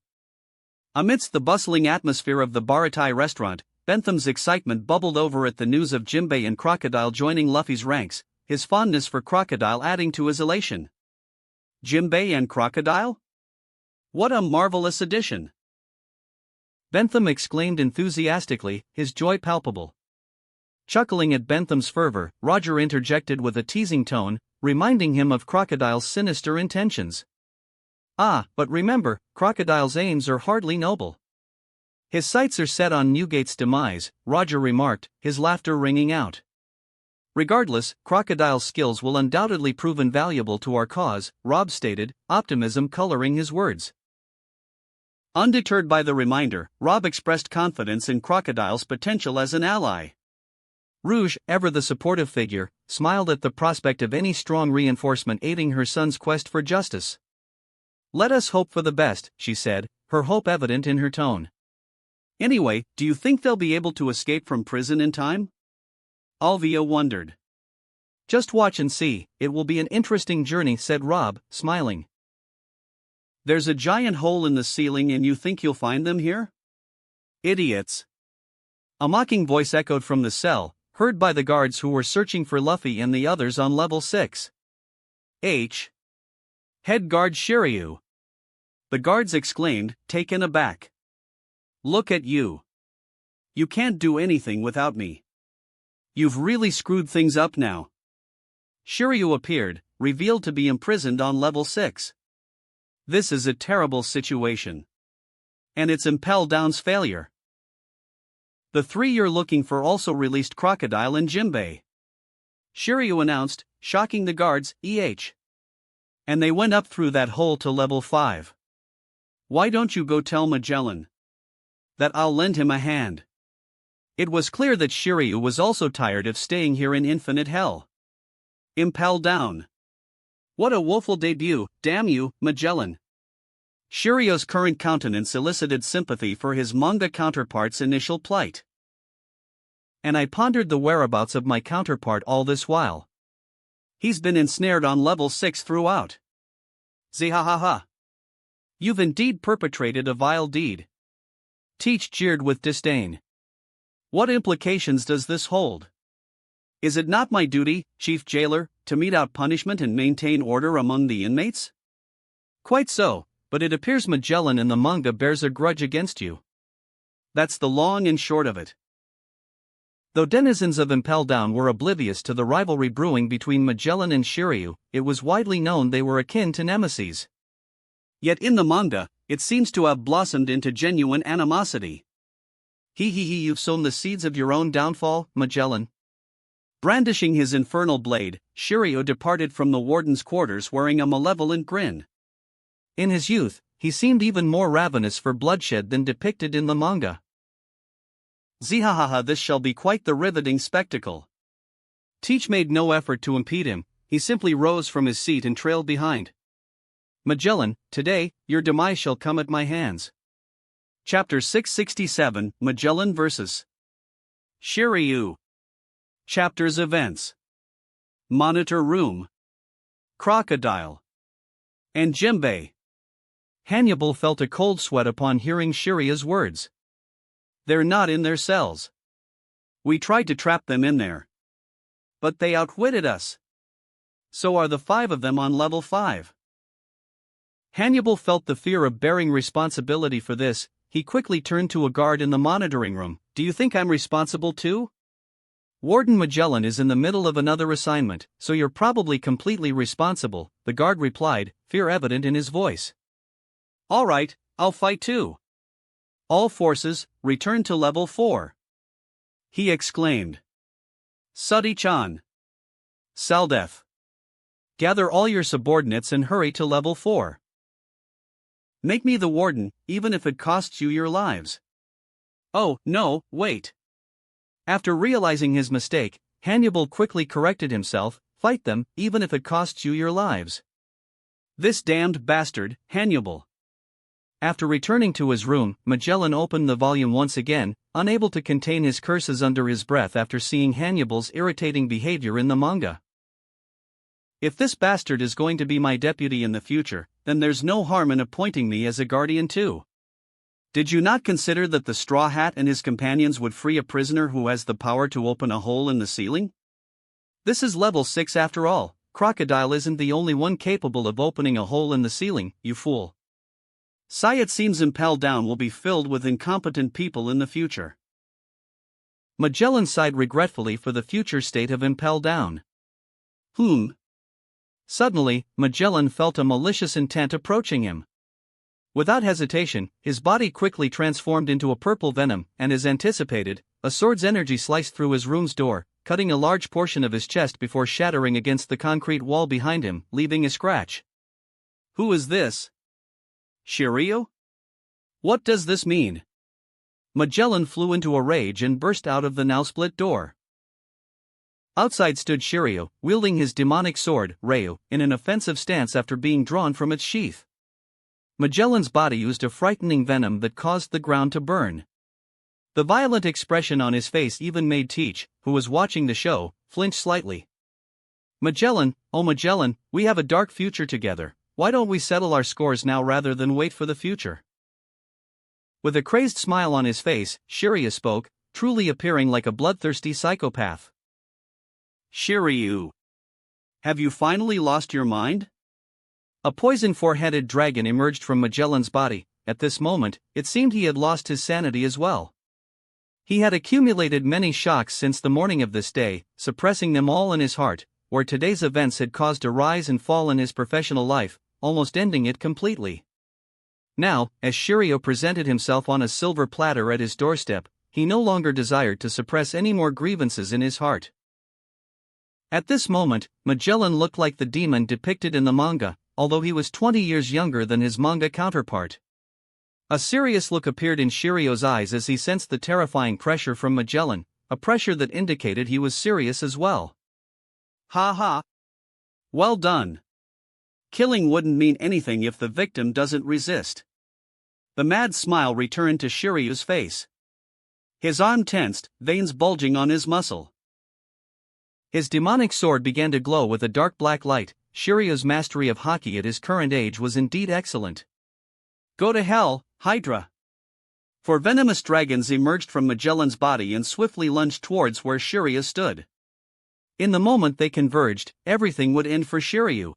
S1: Amidst the bustling atmosphere of the Baratai restaurant, Bentham's excitement bubbled over at the news of Jinbei and Crocodile joining Luffy's ranks, his fondness for Crocodile adding to his elation. Jinbei and Crocodile? What a marvelous addition! Bentham exclaimed enthusiastically, his joy palpable. Chuckling at Bentham's fervor, Roger interjected with a teasing tone, reminding him of Crocodile's sinister intentions. Ah, but remember, Crocodile's aims are hardly noble. His sights are set on Newgate's demise, Roger remarked, his laughter ringing out. Regardless, Crocodile's skills will undoubtedly prove invaluable to our cause, Rob stated, optimism coloring his words. Undeterred by the reminder, Rob expressed confidence in Crocodile's potential as an ally. Rouge, ever the supportive figure, smiled at the prospect of any strong reinforcement aiding her son's quest for justice. Let us hope for the best, she said, her hope evident in her tone. Anyway, do you think they'll be able to escape from prison in time? Alvia wondered. Just watch and see, it will be an interesting journey, said Rob, smiling. There's a giant hole in the ceiling and you think you'll find them here? Idiots. A mocking voice echoed from the cell, heard by the guards who were searching for Luffy and the others on level 6. Head guard Shiryu. The guards exclaimed, taken aback. Look at you. You can't do anything without me. You've really screwed things up now. Shiryu appeared, revealed to be imprisoned on level 6. This is a terrible situation. And it's Impel Down's failure. The 3 you're looking for also released Crocodile and Jinbei. Shiryu announced, shocking the guards, And they went up through that hole to level 5. Why don't you go tell Magellan that I'll lend him a hand? It was clear that Shiryu was also tired of staying here in infinite hell. Impel Down. What a woeful debut, damn you, Magellan. Shiryu's current countenance elicited sympathy for his manga counterpart's initial plight. And I pondered the whereabouts of my counterpart all this while. He's been ensnared on level 6 throughout. Zihahaha. You've indeed perpetrated a vile deed. Teach jeered with disdain. What implications does this hold? Is it not my duty, Chief Jailer, to mete out punishment and maintain order among the inmates? Quite so, but it appears Magellan in the manga bears a grudge against you. That's the long and short of it. Though denizens of Impel Down were oblivious to the rivalry brewing between Magellan and Shiryu, it was widely known they were akin to nemeses. Yet in the manga, it seems to have blossomed into genuine animosity. You've sown the seeds of your own downfall, Magellan. Brandishing his infernal blade, Shiryu departed from the warden's quarters wearing a malevolent grin. In his youth, he seemed even more ravenous for bloodshed than depicted in the manga. Zihahaha, this shall be quite the riveting spectacle. Teach made no effort to impede him, he simply rose from his seat and trailed behind. Magellan, today, your demise shall come at my hands. Chapter 667, Magellan vs. Shiryu. Chapters Events. Monitor Room. Crocodile. And Jimbei. Hannibal felt a cold sweat upon hearing Shiryu's words. They're not in their cells. We tried to trap them in there. But they outwitted us. So are the 5 of them on level 5. Hannibal felt the fear of bearing responsibility for this. He quickly turned to a guard in the monitoring room. Do you think I'm responsible too? Warden Magellan is in the middle of another assignment, so you're probably completely responsible, the guard replied, fear evident in his voice. All right, I'll fight too. All forces, return to level 4. He exclaimed. Sudi-chan. Saldef. Gather all your subordinates and hurry to level 4. Make me the warden, even if it costs you your lives. Oh, no, wait. After realizing his mistake, Hannibal quickly corrected himself, fight them, even if it costs you your lives. This damned bastard, Hannibal. After returning to his room, Magellan opened the volume once again, unable to contain his curses under his breath after seeing Hannibal's irritating behavior in the manga. If this bastard is going to be my deputy in the future, then there's no harm in appointing me as a guardian too. Did you not consider that the Straw Hat and his companions would free a prisoner who has the power to open a hole in the ceiling? This is level 6 after all. Crocodile isn't the only one capable of opening a hole in the ceiling, you fool. It seems Impel Down will be filled with incompetent people in the future. Magellan sighed regretfully for the future state of Impel Down. Suddenly, Magellan felt a malicious intent approaching him. Without hesitation, his body quickly transformed into a purple venom, and as anticipated, a sword's energy sliced through his room's door, cutting a large portion of his chest before shattering against the concrete wall behind him, leaving a scratch. Who is this? Shiryu? What does this mean? Magellan flew into a rage and burst out of the now-split door. Outside stood Shiryu, wielding his demonic sword, Ryu, in an offensive stance after being drawn from its sheath. Magellan's body used a frightening venom that caused the ground to burn. The violent expression on his face even made Teach, who was watching the show, flinch slightly. Magellan, oh Magellan, we have a dark future together. Why don't we settle our scores now rather than wait for the future? With a crazed smile on his face, Shiryu spoke, truly appearing like a bloodthirsty psychopath. Shiryu. Have you finally lost your mind? A poison four-headed dragon emerged from Magellan's body. At this moment, it seemed he had lost his sanity as well. He had accumulated many shocks since the morning of this day, suppressing them all in his heart, where today's events had caused a rise and fall in his professional life, almost ending it completely. Now, as Shiryu presented himself on a silver platter at his doorstep, he no longer desired to suppress any more grievances in his heart. At this moment, Magellan looked like the demon depicted in the manga, although he was 20 years younger than his manga counterpart. A serious look appeared in Shiryu's eyes as he sensed the terrifying pressure from Magellan, a pressure that indicated he was serious as well. Ha ha. Well done. Killing wouldn't mean anything if the victim doesn't resist. The mad smile returned to Shiryu's face. His arm tensed, veins bulging on his muscle.
S2: His demonic sword began to glow with a dark black light. Shirio's mastery of Haki at his current age was indeed excellent.
S1: Go to hell, Hydra! Four venomous dragons emerged from Magellan's body and swiftly lunged towards where Shirio stood.
S2: In the moment they converged, everything would end for Shiryu.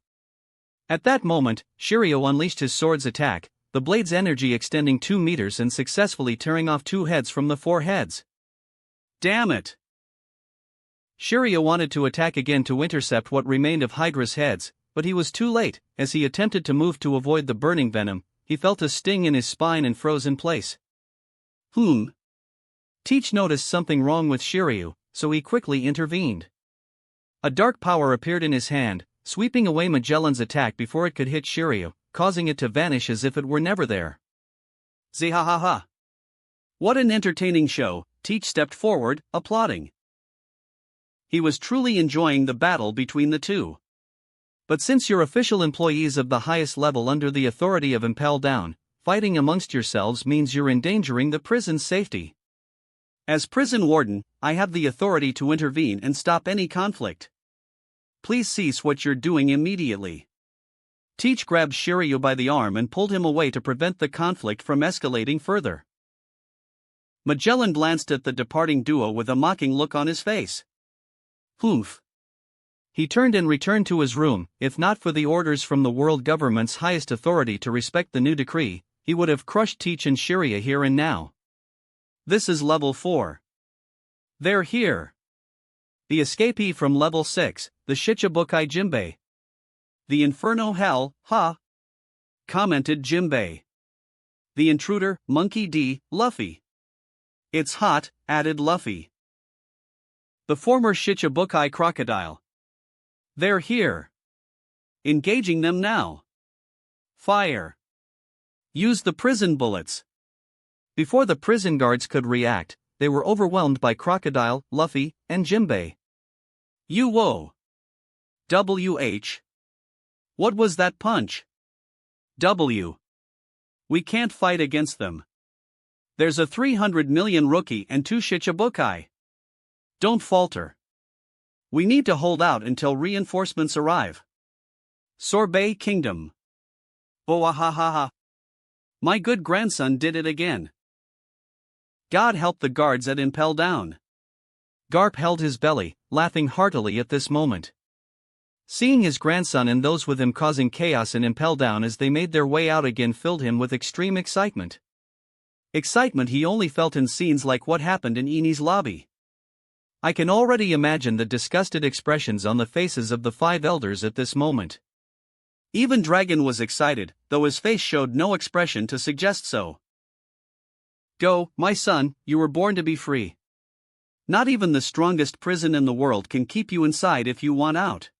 S2: At that moment, Shiryu unleashed his sword's attack, the blade's energy extending 2 meters and successfully tearing off 2 heads from the 4 heads.
S1: Damn it!
S2: Shiryu wanted to attack again to intercept what remained of Hydra's heads, but he was too late. As he attempted to move to avoid the burning venom, he felt a sting in his spine and froze in place. Teach noticed something wrong with Shiryu, so he quickly intervened. A dark power appeared in his hand, sweeping away Magellan's attack before it could hit Shiryu, causing it to vanish as if it were never there.
S1: Zihahaha! What an entertaining show! Teach stepped forward, applauding. He was truly enjoying the battle between the two.
S2: But since you're official employees of the highest level under the authority of Impel Down, fighting amongst yourselves means you're endangering the prison's safety.
S1: As prison warden, I have the authority to intervene and stop any conflict. Please cease what you're doing immediately. Teach grabbed Shiryu by the arm and pulled him away to prevent the conflict from escalating further. Magellan glanced at the departing duo with a mocking look on his face.
S2: He turned and returned to his room. If not for the orders from the world government's highest authority to respect the new decree, he would have crushed Teach and Shiryu here and now.
S1: This is level 4. They're here.
S2: The escapee from level 6, the Shichibukai Jimbei.
S1: The Inferno Hell, commented Jimbei. The intruder, Monkey D, Luffy. It's hot, added Luffy. The former Shichibukai Crocodile. They're here. Engaging them now. Fire. Use the prison bullets.
S2: Before the prison guards could react, they were overwhelmed by Crocodile, Luffy, and Jimbei.
S1: Whoa. WH. What was that punch? W. We can't fight against them. There's a 300 million rookie and 2 Shichibukai. Don't falter. We need to hold out until reinforcements arrive. Sorbet Kingdom. Boahahaha. My good grandson did it again. God help the guards at Impel Down.
S2: Garp held his belly, laughing heartily at this moment. Seeing his grandson and those with him causing chaos in Impel Down as they made their way out again filled him with extreme excitement. Excitement he only felt in scenes like what happened in Eni's lobby. I can already imagine the disgusted expressions on the faces of the 5 elders at this moment.
S1: Even Dragon was excited, though his face showed no expression to suggest so. Go, my son, you were born to be free. Not even the strongest prison in the world can keep you inside if you want out.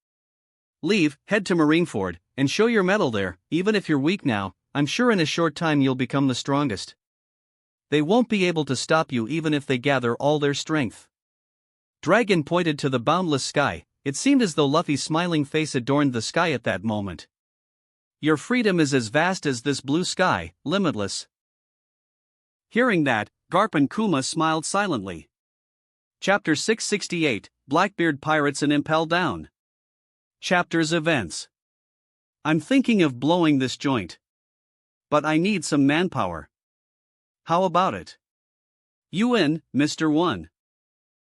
S1: Leave, head to Marineford, and show your mettle there. Even if you're weak now, I'm sure in a short time you'll become the strongest. They won't be able to stop you even if they gather all their strength. Dragon pointed to the boundless sky. It seemed as though Luffy's smiling face adorned the sky at that moment. Your freedom is as vast as this blue sky, limitless. Hearing that, Garp and Kuma smiled silently. Chapter 668, Blackbeard Pirates and Impel Down. Chapter's Events. I'm thinking of blowing this joint. But I need some manpower. How about it? You in, Mr. 1.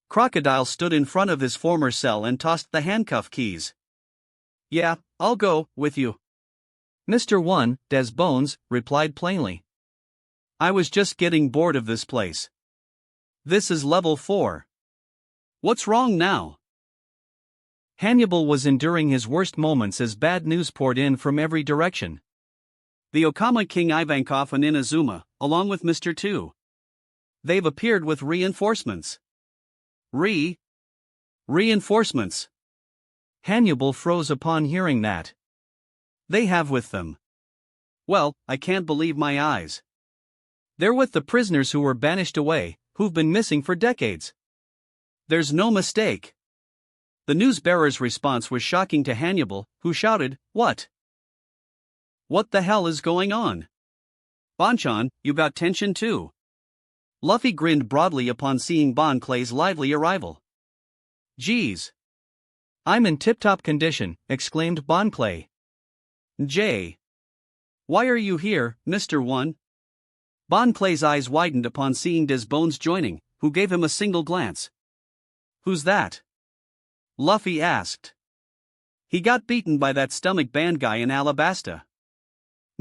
S1: Crocodile stood in front of his former cell and tossed the handcuff keys. Yeah, I'll go with you.
S2: Mr. 1, Des Bones, replied plainly.
S1: I was just getting bored of this place. This is level 4. What's wrong now?
S2: Hannibal was enduring his worst moments as bad news poured in from every direction.
S1: The Okama King Ivankov and Inazuma, along with Mr. 2. They've appeared with reinforcements. Reinforcements.
S2: Hannibal froze upon hearing that.
S1: They have with them. Well, I can't believe my eyes.
S2: They're with the prisoners who were banished away, who've been missing for decades.
S1: There's no mistake. The news-bearer's response was shocking to Hannibal, who shouted, What? What the hell is going on? Bonchan, you got tension too. Luffy grinned broadly upon seeing Bon Clay's lively arrival. Geez.
S2: I'm in tip-top condition, exclaimed Bonclay.
S1: J. Why are you here, Mr. One? Bonclay's eyes widened upon seeing Des Bones joining, who gave him a single glance. Who's that? Luffy asked. He got beaten by that stomach band guy in Alabasta.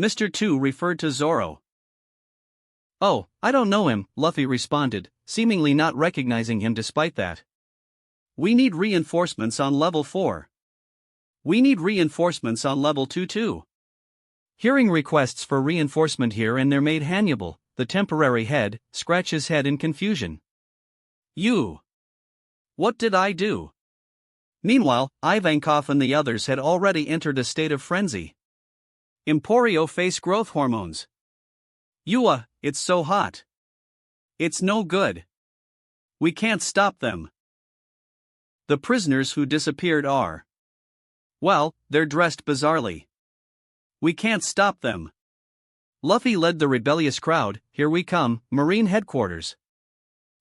S1: Mr. Two referred to Zoro.
S2: Oh, I don't know him, Luffy responded, seemingly not recognizing him despite that.
S1: We need reinforcements on level 4. We need reinforcements on level 2 too.
S2: Hearing requests for reinforcement here and there made Hannibal, the temporary head, scratch his head in confusion.
S1: You. What did I do? Meanwhile, Ivankov and the others had already entered a state of frenzy. Emporio face growth hormones. Yua, it's so hot. It's no good. We can't stop them. The prisoners who disappeared are. Well, they're dressed bizarrely. We can't stop them.
S2: Luffy led the rebellious crowd. Here we come, Marine headquarters.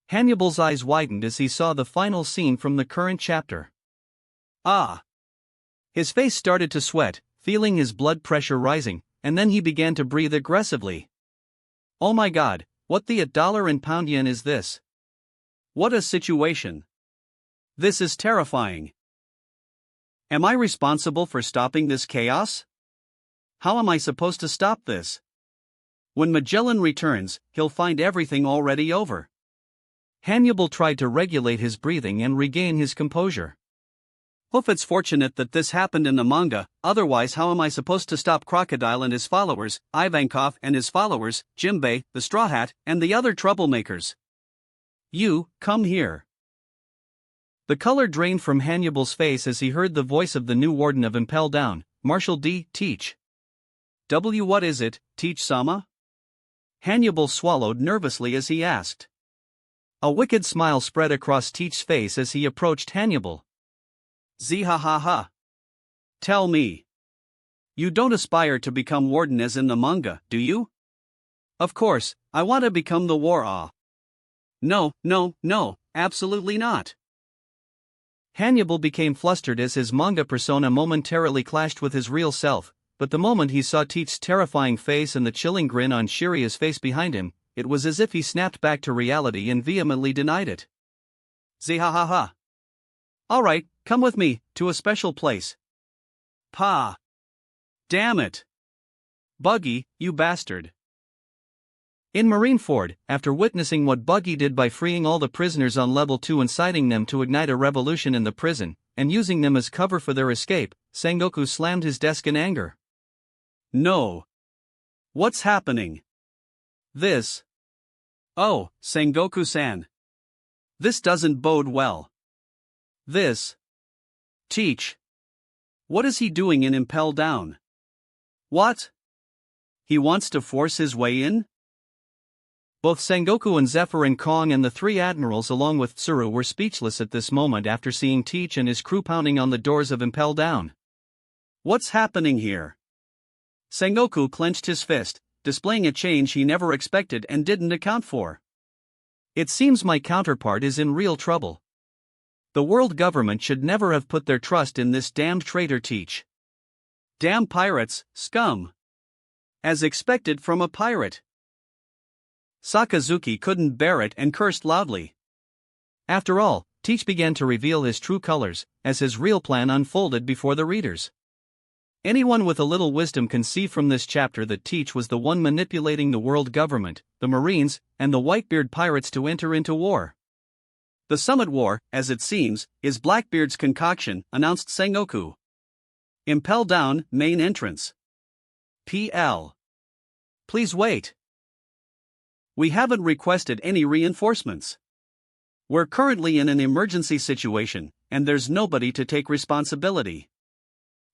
S2: Hannibal's eyes widened as he saw the final scene from the current chapter.
S1: Ah!
S2: His face started to sweat, feeling his blood pressure rising, and then he began to breathe aggressively. Oh my god, what the dollar and pound yen is this?
S1: What a situation! This is terrifying. Am I responsible for stopping this chaos? How am I supposed to stop this? When Magellan returns, he'll find everything already over.
S2: Hannibal tried to regulate his breathing and regain his composure.
S1: Hope it's fortunate that this happened in the manga, otherwise how am I supposed to stop Crocodile and his followers, Ivankov and his followers, Jimbei, the Straw Hat, and the other troublemakers? You, come here.
S2: The color drained from Hannibal's face as he heard the voice of the new warden of Impel Down, Marshal D. Teach.
S1: What is it, Teach-sama?
S2: Hannibal swallowed nervously as he asked. A wicked smile spread across Teach's face as he approached Hannibal.
S1: Zihahaha. Tell me. You don't aspire to become warden as in the manga, do you? Of course, I want to become the war. No, absolutely not.
S2: Hannibal became flustered as his manga persona momentarily clashed with his real self, but the moment he saw Teach's terrifying face and the chilling grin on Shiria's face behind him, it was as if he snapped back to reality and vehemently denied it.
S1: Zihahaha. All right, come with me, to a special place. Pa. Damn it. Buggy, you bastard.
S2: In Marineford, after witnessing what Buggy did by freeing all the prisoners on level 2, inciting them to ignite a revolution in the prison, and using them as cover for their escape, Sengoku slammed his desk in anger.
S1: No. What's happening? This. Oh, Sengoku-san. This doesn't bode well. This. Teach. What is he doing in Impel Down? What? He wants to force his way in?
S2: Both Sengoku and Zephyr and Kong and the three admirals along with Tsuru were speechless at this moment after seeing Teach and his crew pounding on the doors of Impel Down.
S1: What's happening here? Sengoku clenched his fist, displaying a change he never expected and didn't account for.
S2: It seems my counterpart is in real trouble. The world government should never have put their trust in this damned traitor Teach.
S1: Damn pirates, scum. As expected from a pirate. Sakazuki couldn't bear it and cursed loudly.
S2: After all, Teach began to reveal his true colors, as his real plan unfolded before the readers. Anyone with a little wisdom can see from this chapter that Teach was the one manipulating the world government, the Marines, and the Whitebeard pirates to enter into war.
S1: The Summit War, as it seems, is Blackbeard's concoction, announced Sengoku. Impel Down, main entrance. PL. Please wait. We haven't requested any reinforcements. We're currently in an emergency situation, and there's nobody to take responsibility.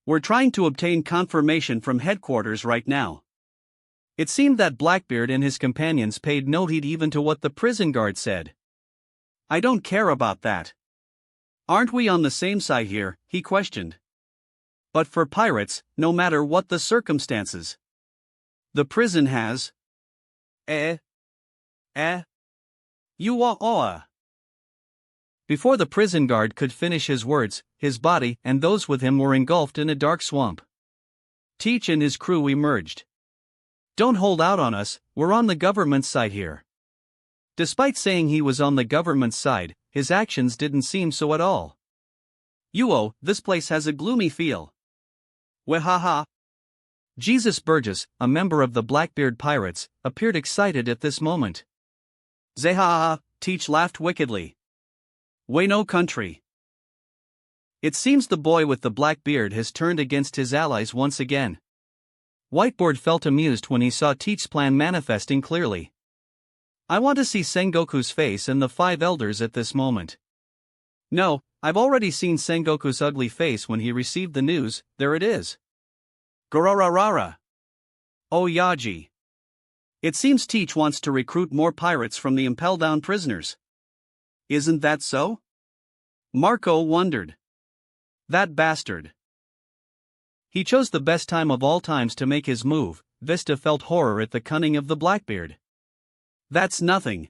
S1: We're trying to obtain confirmation from headquarters right now. It seemed that Blackbeard and his companions paid no heed even to what the prison guard said. I don't care about that. Aren't we on the same side here? He questioned. But for pirates, no matter what the circumstances, the prison has. You are. Before the prison guard could finish his words,
S2: his body and those with him were engulfed in a dark swamp. Teach and his crew emerged. "Don't hold out on us, we're on the government's side here." Despite saying he was on the government's side, his actions didn't seem so at all. "Yuo, this place has a gloomy feel." "Wehaha." Jesus Burgess, a member of the Blackbeard Pirates, appeared excited at this moment. "Zehaha," Teach laughed wickedly. "We no country." It seems the boy with the black beard has turned against his allies once again. Whiteboard felt amused when he saw Teach's plan manifesting clearly. I want to see Sengoku's face and the 5 elders at this moment. No, I've already seen Sengoku's ugly face when he received the news. There it is. Gorararara. Oh Yaji. It seems Teach wants to recruit more pirates from the impel down prisoners. Isn't that so? Marco wondered. That bastard. He chose the best time of all times to make his move. Vista felt horror at the cunning of the Blackbeard. That's nothing.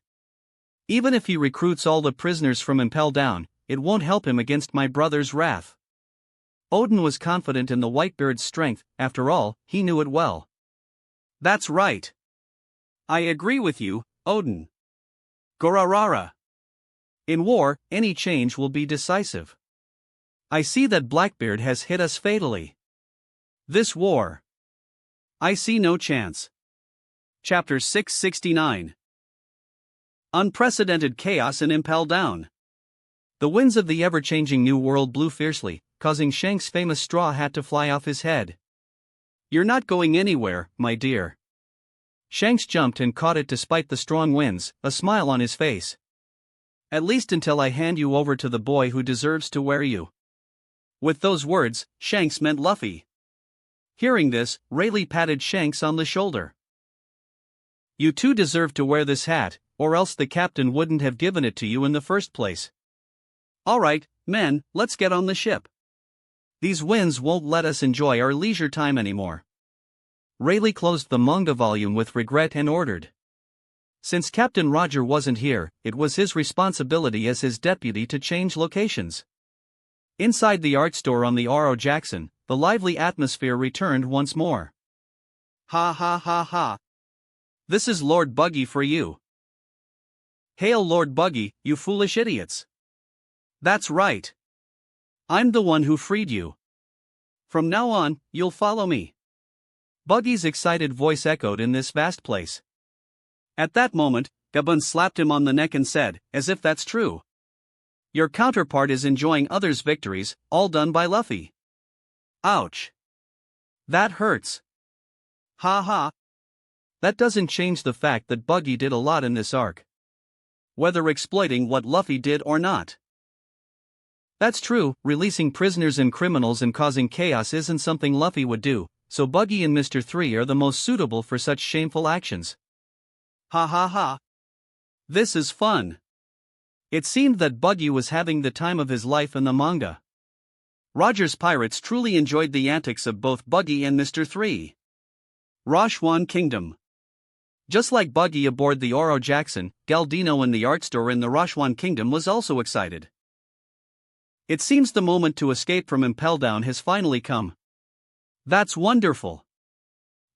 S2: Even if he recruits all the prisoners from Impel Down, it won't help him against my brother's wrath. Odin was confident in the Whitebeard's strength. After all, he knew it well. That's right. I agree with you, Odin. Gorarara. In war, any change will be decisive. I see that Blackbeard has hit us fatally. This war. I see no chance. Chapter 669. Unprecedented chaos in Impel Down. The winds of the ever-changing new world blew fiercely, causing Shank's famous straw hat to fly off his head. You're not going anywhere, my dear. Shanks jumped and caught it despite the strong winds, a smile on his face. At least until I hand you over to the boy who deserves to wear you. With those words, Shanks meant Luffy. Hearing this, Rayleigh patted Shanks on the shoulder. You two deserve to wear this hat, or else the captain wouldn't have given it to you in the first place. All right, men, let's get on the ship. These winds won't let us enjoy our leisure time anymore. Rayleigh closed the manga volume with regret and ordered. Since Captain Roger wasn't here, it was his responsibility as his deputy to change locations. Inside the art store on the Oro Jackson, the lively atmosphere returned once more. Ha ha ha ha. This is Lord Buggy for you. Hail Lord Buggy, you foolish idiots. That's right. I'm the one who freed you. From now on, you'll follow me. Buggy's excited voice echoed in this vast place. At that moment, Gabun slapped him on the neck and said, as if that's true. Your counterpart is enjoying others' victories, all done by Luffy. Ouch. That hurts. Ha ha. That doesn't change the fact that Buggy did a lot in this arc. Whether exploiting what Luffy did or not. That's true, releasing prisoners and criminals and causing chaos isn't something Luffy would do, so Buggy and Mr. 3 are the most suitable for such shameful actions. Ha ha ha. This is fun. It seemed that Buggy was having the time of his life in the manga. Roger's pirates truly enjoyed the antics of both Buggy and Mr. 3. Rashwan Kingdom. Just like Buggy aboard the Oro Jackson, Galdino in the art store in the Rashwan Kingdom was also excited. It seems the moment to escape from Impel Down has finally come. That's wonderful.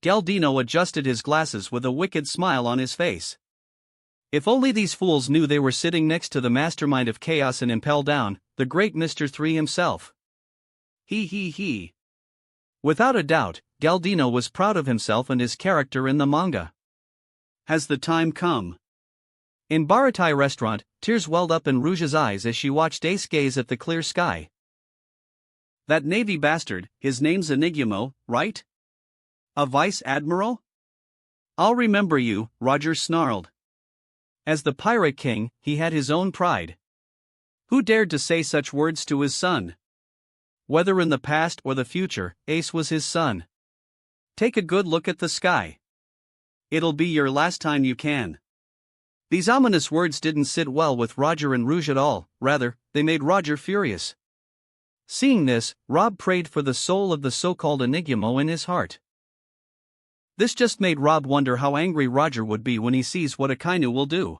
S2: Galdino adjusted his glasses with a wicked smile on his face. If only these fools knew they were sitting next to the mastermind of chaos in Impel Down, the great Mr. 3 himself. He. Without a doubt, Galdino was proud of himself and his character in the manga. Has the time come? In Baratai restaurant, tears welled up in Rouge's eyes as she watched Ace gaze at the clear sky. That navy bastard, his name's Enigmo, right? A vice admiral? I'll remember you, Roger snarled. As the pirate king, he had his own pride. Who dared to say such words to his son? Whether in the past or the future, Ace was his son. Take a good look at the sky. It'll be your last time you can. These ominous words didn't sit well with Roger and Rouge at all, rather, they made Roger furious. Seeing this, Rob prayed for the soul of the so-called Enigmo in his heart. This just made Rob wonder how angry Roger would be when he sees what Akainu will do.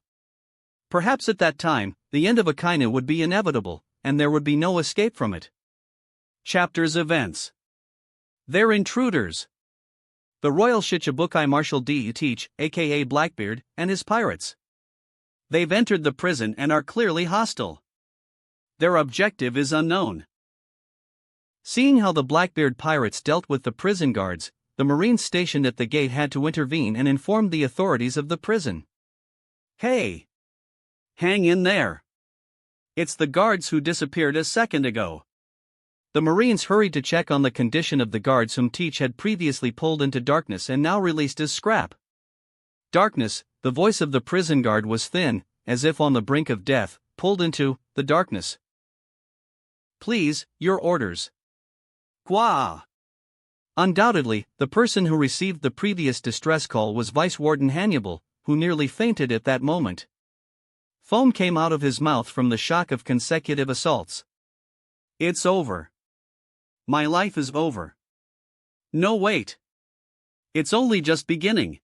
S2: Perhaps at that time, the end of Akainu would be inevitable, and there would be no escape from it.
S1: Chapter's events. They're intruders. The Royal Shichibukai Marshal D. Teach, aka Blackbeard, and his pirates. They've entered the prison and are clearly hostile. Their objective is unknown. Seeing how the Blackbeard pirates dealt with the prison guards, the Marines stationed at the gate had to intervene and inform the authorities of the prison. Hey! Hang in there! It's the guards who disappeared a second ago. The Marines hurried to check on the condition of the guards whom Teach had previously pulled into darkness and now released as scrap. Darkness, the voice of the prison guard was thin, as if on the brink of death, pulled into the darkness. Please, your orders. Gwa! Undoubtedly, the person who received the previous distress call was Vice Warden Hannibal, who nearly fainted at that moment. Foam came out of his mouth from the shock of consecutive assaults. It's over. My life is over. No, wait. It's only just beginning.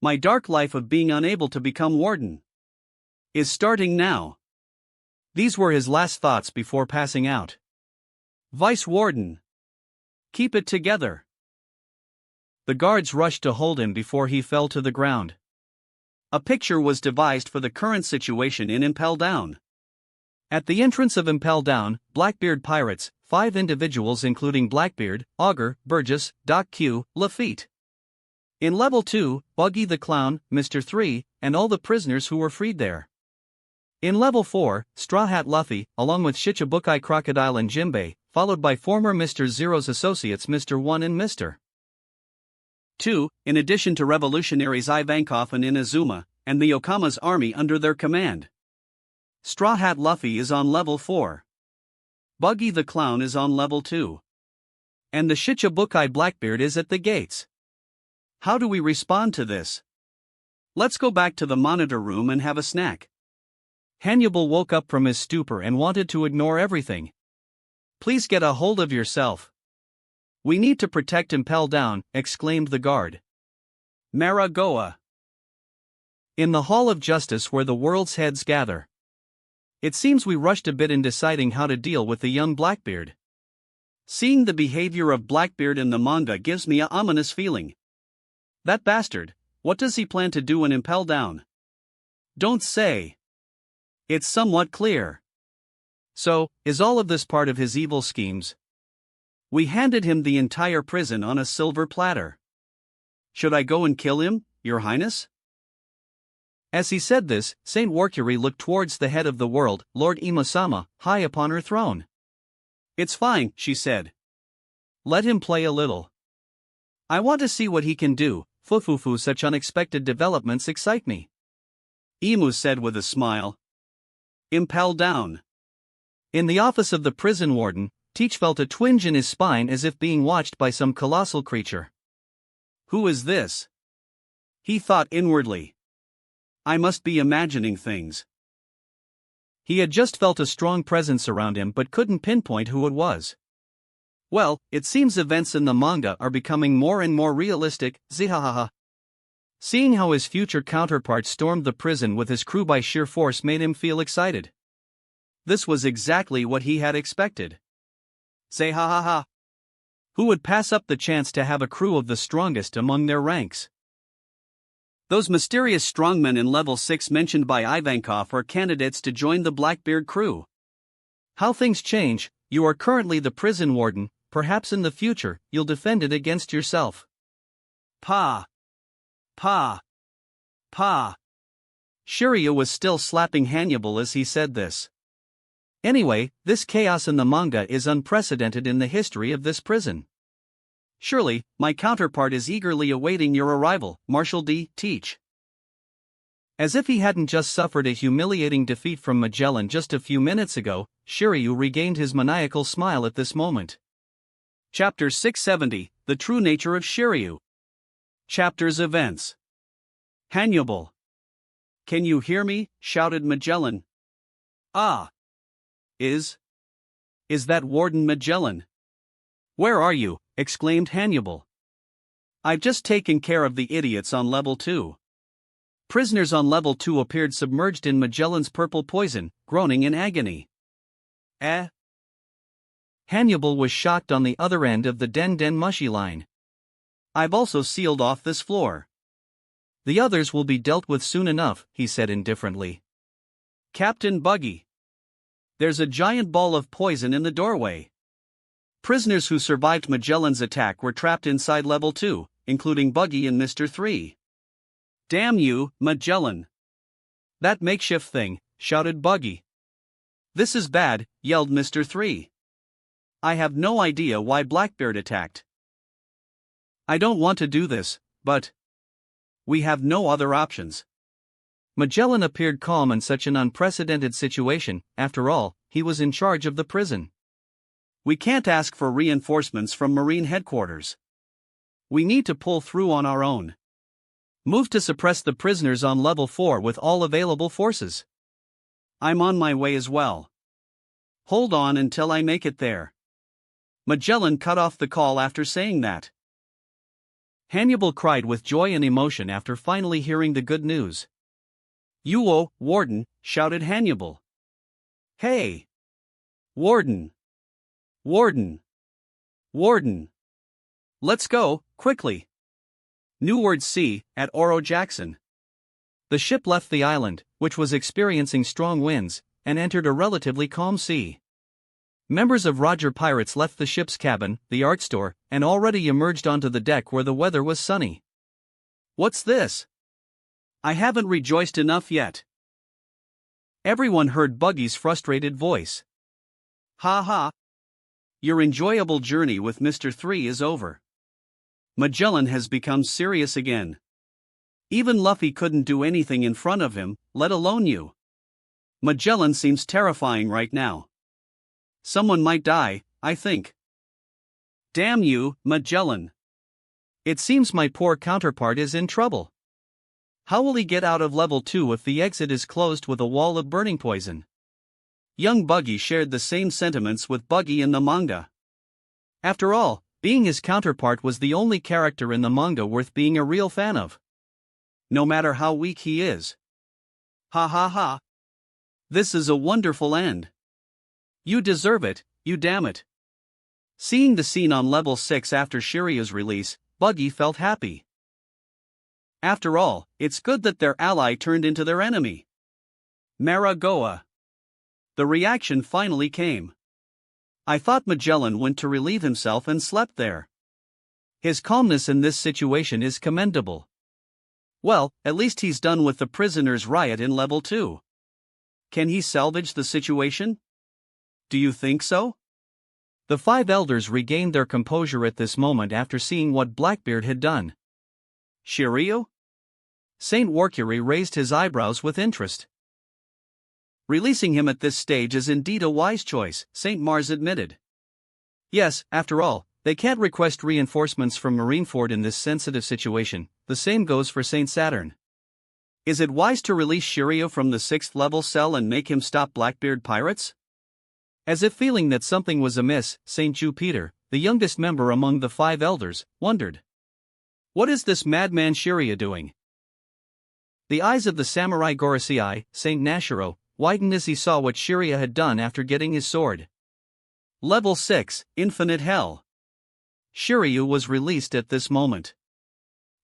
S1: My dark life of being unable to become warden is starting now. These were his last thoughts before passing out. Vice Warden, keep it together. The guards rushed to hold him before he fell to the ground. A picture was devised for the current situation in Impel Down. At the entrance of Impel Down, Blackbeard pirates, 5 individuals including Blackbeard, Augur, Burgess, Doc Q, Lafitte. In Level 2, Buggy the Clown, Mr. 3, and all the prisoners who were freed there. In Level 4, Straw Hat Luffy, along with Shichibukai Crocodile and Jimbei, followed by former Mr. Zero's associates Mr. 1 and Mr. 2, in addition to revolutionaries Ivankov and Inazuma, and the Okama's army under their command. Straw Hat Luffy is on Level 4. Buggy the Clown is on Level 2. And the Shichibukai Blackbeard is at the gates. How do we respond to this? Let's go back to the monitor room and have a snack. Hannibal woke up from his stupor and wanted to ignore everything. Please get a hold of yourself. We need to protect Impel Down, exclaimed the guard. Maragoa. In the Hall of Justice where the world's heads gather. It seems we rushed a bit in deciding how to deal with the young Blackbeard. Seeing the behavior of Blackbeard in the manga gives me a ominous feeling. That bastard, what does he plan to do in Impel Down? Don't say. It's somewhat clear. So, is all of this part of his evil schemes? We handed him the entire prison on a silver platter. Should I go and kill him, Your Highness? As he said this, Saint Warcury looked towards the head of the world, Lord Imasama, high upon her throne. It's fine, she said. Let him play a little. I want to see what he can do. Fufufu, such unexpected developments excite me. Imu said with a smile. Impel Down. In the office of the prison warden, Teach felt a twinge in his spine as if being watched by some colossal creature. Who is this? He thought inwardly. I must be imagining things. He had just felt a strong presence around him but couldn't pinpoint who it was. Well, it seems events in the manga are becoming more and more realistic, zihahaha. Seeing how his future counterpart stormed the prison with his crew by sheer force made him feel excited. This was exactly what he had expected. Zihahaha. Who would pass up the chance to have a crew of the strongest among their ranks? Those mysterious strongmen in Level 6 mentioned by Ivankov are candidates to join the Blackbeard crew. How things change. You are currently the prison warden, perhaps in the future, you'll defend it against yourself. Pa. Pa. Pa. Shiryu was still slapping Hannibal as he said this. Anyway, this chaos in the manga is unprecedented in the history of this prison. Surely, my counterpart is eagerly awaiting your arrival, Marshal D. Teach. As if he hadn't just suffered a humiliating defeat from Magellan just a few minutes ago, Shiryu regained his maniacal smile at this moment. Chapter 670, The True Nature of Shiryu. Chapter's Events. Hannibal. Can you hear me? Shouted Magellan. Ah. Is that Warden Magellan? Where are you? Exclaimed Hannibal. I've just taken care of the idiots on Level 2. Prisoners on Level 2 appeared submerged in Magellan's purple poison, groaning in agony.
S2: Hannibal was shocked on the other end of the Den Mushy line.
S1: I've also sealed off this floor.
S2: The others will be dealt with soon enough, he said indifferently.
S1: Captain Buggy. There's a giant ball of poison in the doorway. Prisoners who survived Magellan's attack were trapped inside level 2, including Buggy and Mr. 3. Damn you, Magellan.
S2: That makeshift thing, shouted Buggy.
S1: This is bad, yelled Mr. 3. I have no idea why Blackbeard attacked.
S2: I don't want to do this, but
S1: we have no other options.
S2: Magellan appeared calm in such an unprecedented situation. After all, he was in charge of the prison.
S1: We can't ask for reinforcements from Marine headquarters. We need to pull through on our own.
S2: Move to suppress the prisoners on level 4 with all available forces.
S1: I'm on my way as well. Hold on until I make it there. Magellan cut off the call after saying that.
S2: Hannibal cried with joy and emotion after finally hearing the good news.
S1: "You, Warden," shouted Hannibal. "Hey! Warden! Warden! Warden! Let's go, quickly!" New Word C, at Oro Jackson.
S2: The ship left the island, which was experiencing strong winds, and entered a relatively calm sea. Members of Roger Pirates left the ship's cabin, the art store, and already emerged onto the deck where the weather was sunny.
S1: "What's this? I haven't rejoiced enough yet." Everyone heard Buggy's frustrated voice. "Ha ha! Your enjoyable journey with Mr. 3 is over. Magellan has become serious again. Even Luffy couldn't do anything in front of him, let alone you. Magellan seems terrifying right now. Someone might die, I think. Damn you, Magellan.
S2: It seems my poor counterpart is in trouble. How will he get out of level 2 if the exit is closed with a wall of burning poison?"
S1: Young Buggy shared the same sentiments with Buggy in the manga.
S2: After all, being his counterpart was the only character in the manga worth being a real fan of.
S1: No matter how weak he is. Ha ha ha. This is a wonderful end. You deserve it, you damn it. Seeing the scene on level 6 after Shiryu's release, Buggy felt happy. After all, it's good that their ally turned into their enemy. Maragoa. The reaction finally came. I thought Magellan went to relieve himself and slept there.
S2: His calmness in this situation is commendable.
S1: Well, at least he's done with the prisoners' riot in level 2. Can he salvage the situation? Do you think so?
S2: The 5 elders regained their composure at this moment after seeing what Blackbeard had done.
S1: Shiryu?
S2: Saint Warcury raised his eyebrows with interest.
S1: Releasing him at this stage is indeed a wise choice, Saint Mars admitted.
S2: Yes, after all, they can't request reinforcements from Marineford in this sensitive situation. The same goes for Saint Saturn.
S1: Is it wise to release Shiryu from the 6th level cell and make him stop Blackbeard pirates?
S2: As if feeling that something was amiss, Saint Jupiter, the youngest member among the 5 elders, wondered.
S1: What is this madman Shiryu doing?
S2: The eyes of the samurai Gorosei, Saint Nashiro, widened as he saw what Shiryu had done after getting his sword.
S1: Level 6, Infinite Hell. Shiryu was released at this moment.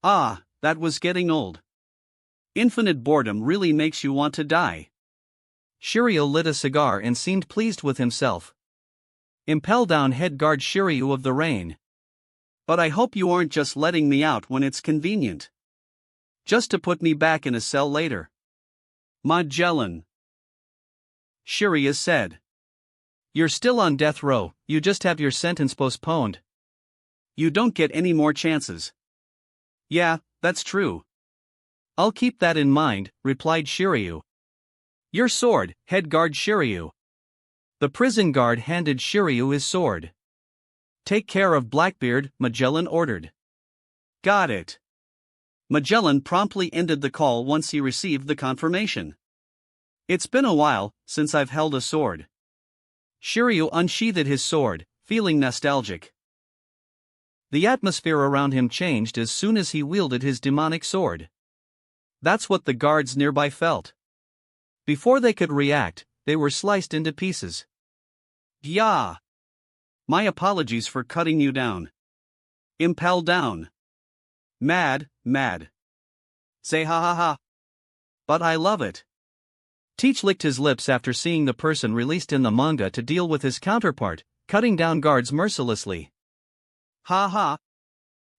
S1: Ah, that was getting old. Infinite boredom really makes you want to die.
S2: Shiryu lit a cigar and seemed pleased with himself. Impel down head guard Shiryu of the rain.
S1: But I hope you aren't just letting me out when it's convenient. Just to put me back in a cell later. Magellan. Shiryu said.
S2: You're still on death row, you just have your sentence postponed.
S1: You don't get any more chances. Yeah, that's true.
S2: I'll keep that in mind, replied Shiryu.
S1: Your sword, head guard Shiryu.
S2: The prison guard handed Shiryu his sword. Take care of Blackbeard, Magellan ordered.
S1: Got it. Magellan promptly ended the call once he received the confirmation. It's been a while since I've held a sword. Shiryu unsheathed his sword, feeling nostalgic.
S2: The atmosphere around him changed as soon as he wielded his demonic sword. That's what the guards nearby felt. Before they could react, they were sliced into pieces.
S1: Yeah. My apologies for cutting you down. Impel down. Mad, mad. Say ha ha ha. But I love it. Teach licked his lips after seeing the person released in the manga to deal with his counterpart, cutting down guards mercilessly. Ha ha.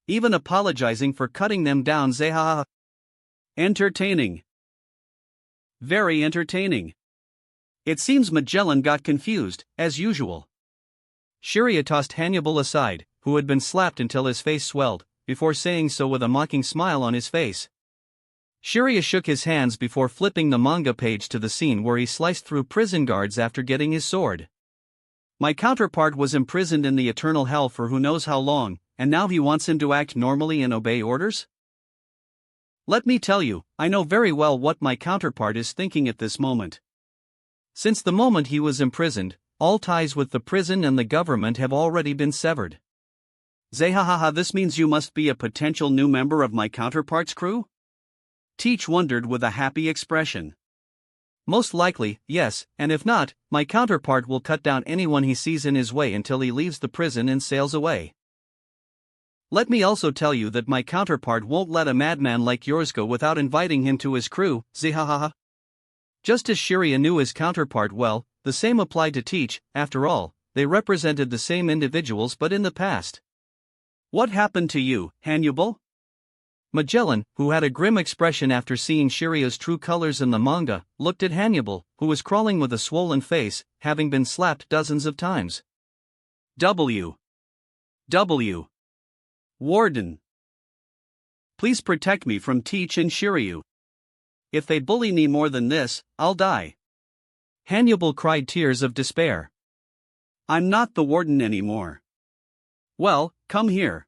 S1: Even apologizing for cutting them down, say ha ha. Entertaining. Very entertaining. It seems Magellan got confused, as usual. Shiryu tossed Hannibal aside, who had been slapped until his face swelled, before saying so with a mocking smile on his face. Shiryu shook his hands before flipping the manga page to the scene where he sliced through prison guards after getting his sword. My counterpart was imprisoned in the eternal hell for who knows how long, and now he wants him to act normally and obey orders? Let me tell you, I know very well what my counterpart is thinking at this moment. Since the moment he was imprisoned, all ties with the prison and the government have already been severed. Zehahaha, this means you must be a potential new member of my counterpart's crew? Teach wondered with a happy expression. Most likely, yes, and if not, my counterpart will cut down anyone he sees in his way until he leaves the prison and sails away. Let me also tell you that my counterpart won't let a madman like yours go without inviting him to his crew, zihahaha. Just as Shiryu knew his counterpart well, the same applied to Teach. After all, they represented the same individuals but in the past. What happened to you, Hannibal? Magellan, who had a grim expression after seeing Shiryu's true colors in the manga, looked at Hannibal, who was crawling with a swollen face, having been slapped dozens of times. W. Warden. Please protect me from Teach and Shiryu. If they bully me more than this, I'll die. Hannibal cried tears of despair. I'm not the warden anymore. Well, come here.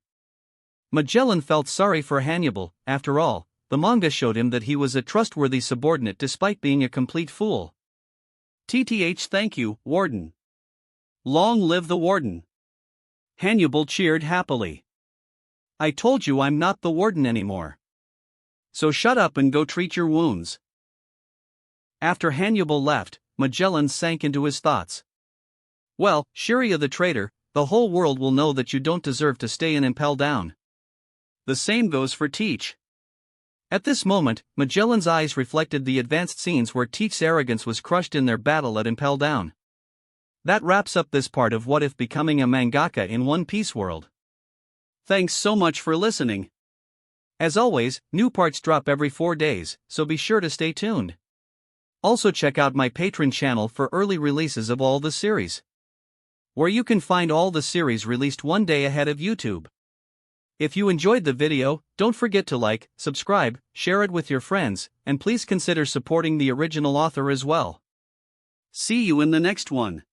S1: Magellan felt sorry for Hannibal. After all, the manga showed him that he was a trustworthy subordinate despite being a complete fool. TTH, thank you, Warden. Long live the Warden. Hannibal cheered happily. I told you I'm not the Warden anymore. So shut up and go treat your wounds. After Hannibal left, Magellan sank into his thoughts. Well, Shiryu the traitor, the whole world will know that you don't deserve to stay in Impel Down. The same goes for Teach. At this moment, Magellan's eyes reflected the advanced scenes where Teach's arrogance was crushed in their battle at Impel Down. That wraps up this part of What If Becoming a Mangaka in One Piece World. Thanks so much for listening. As always, new parts drop every 4 days, so be sure to stay tuned. Also check out my Patreon channel for early releases of all the series, where you can find all the series released one day ahead of YouTube. If you enjoyed the video, don't forget to like, subscribe, share it with your friends, and please consider supporting the original author as well. See you in the next one.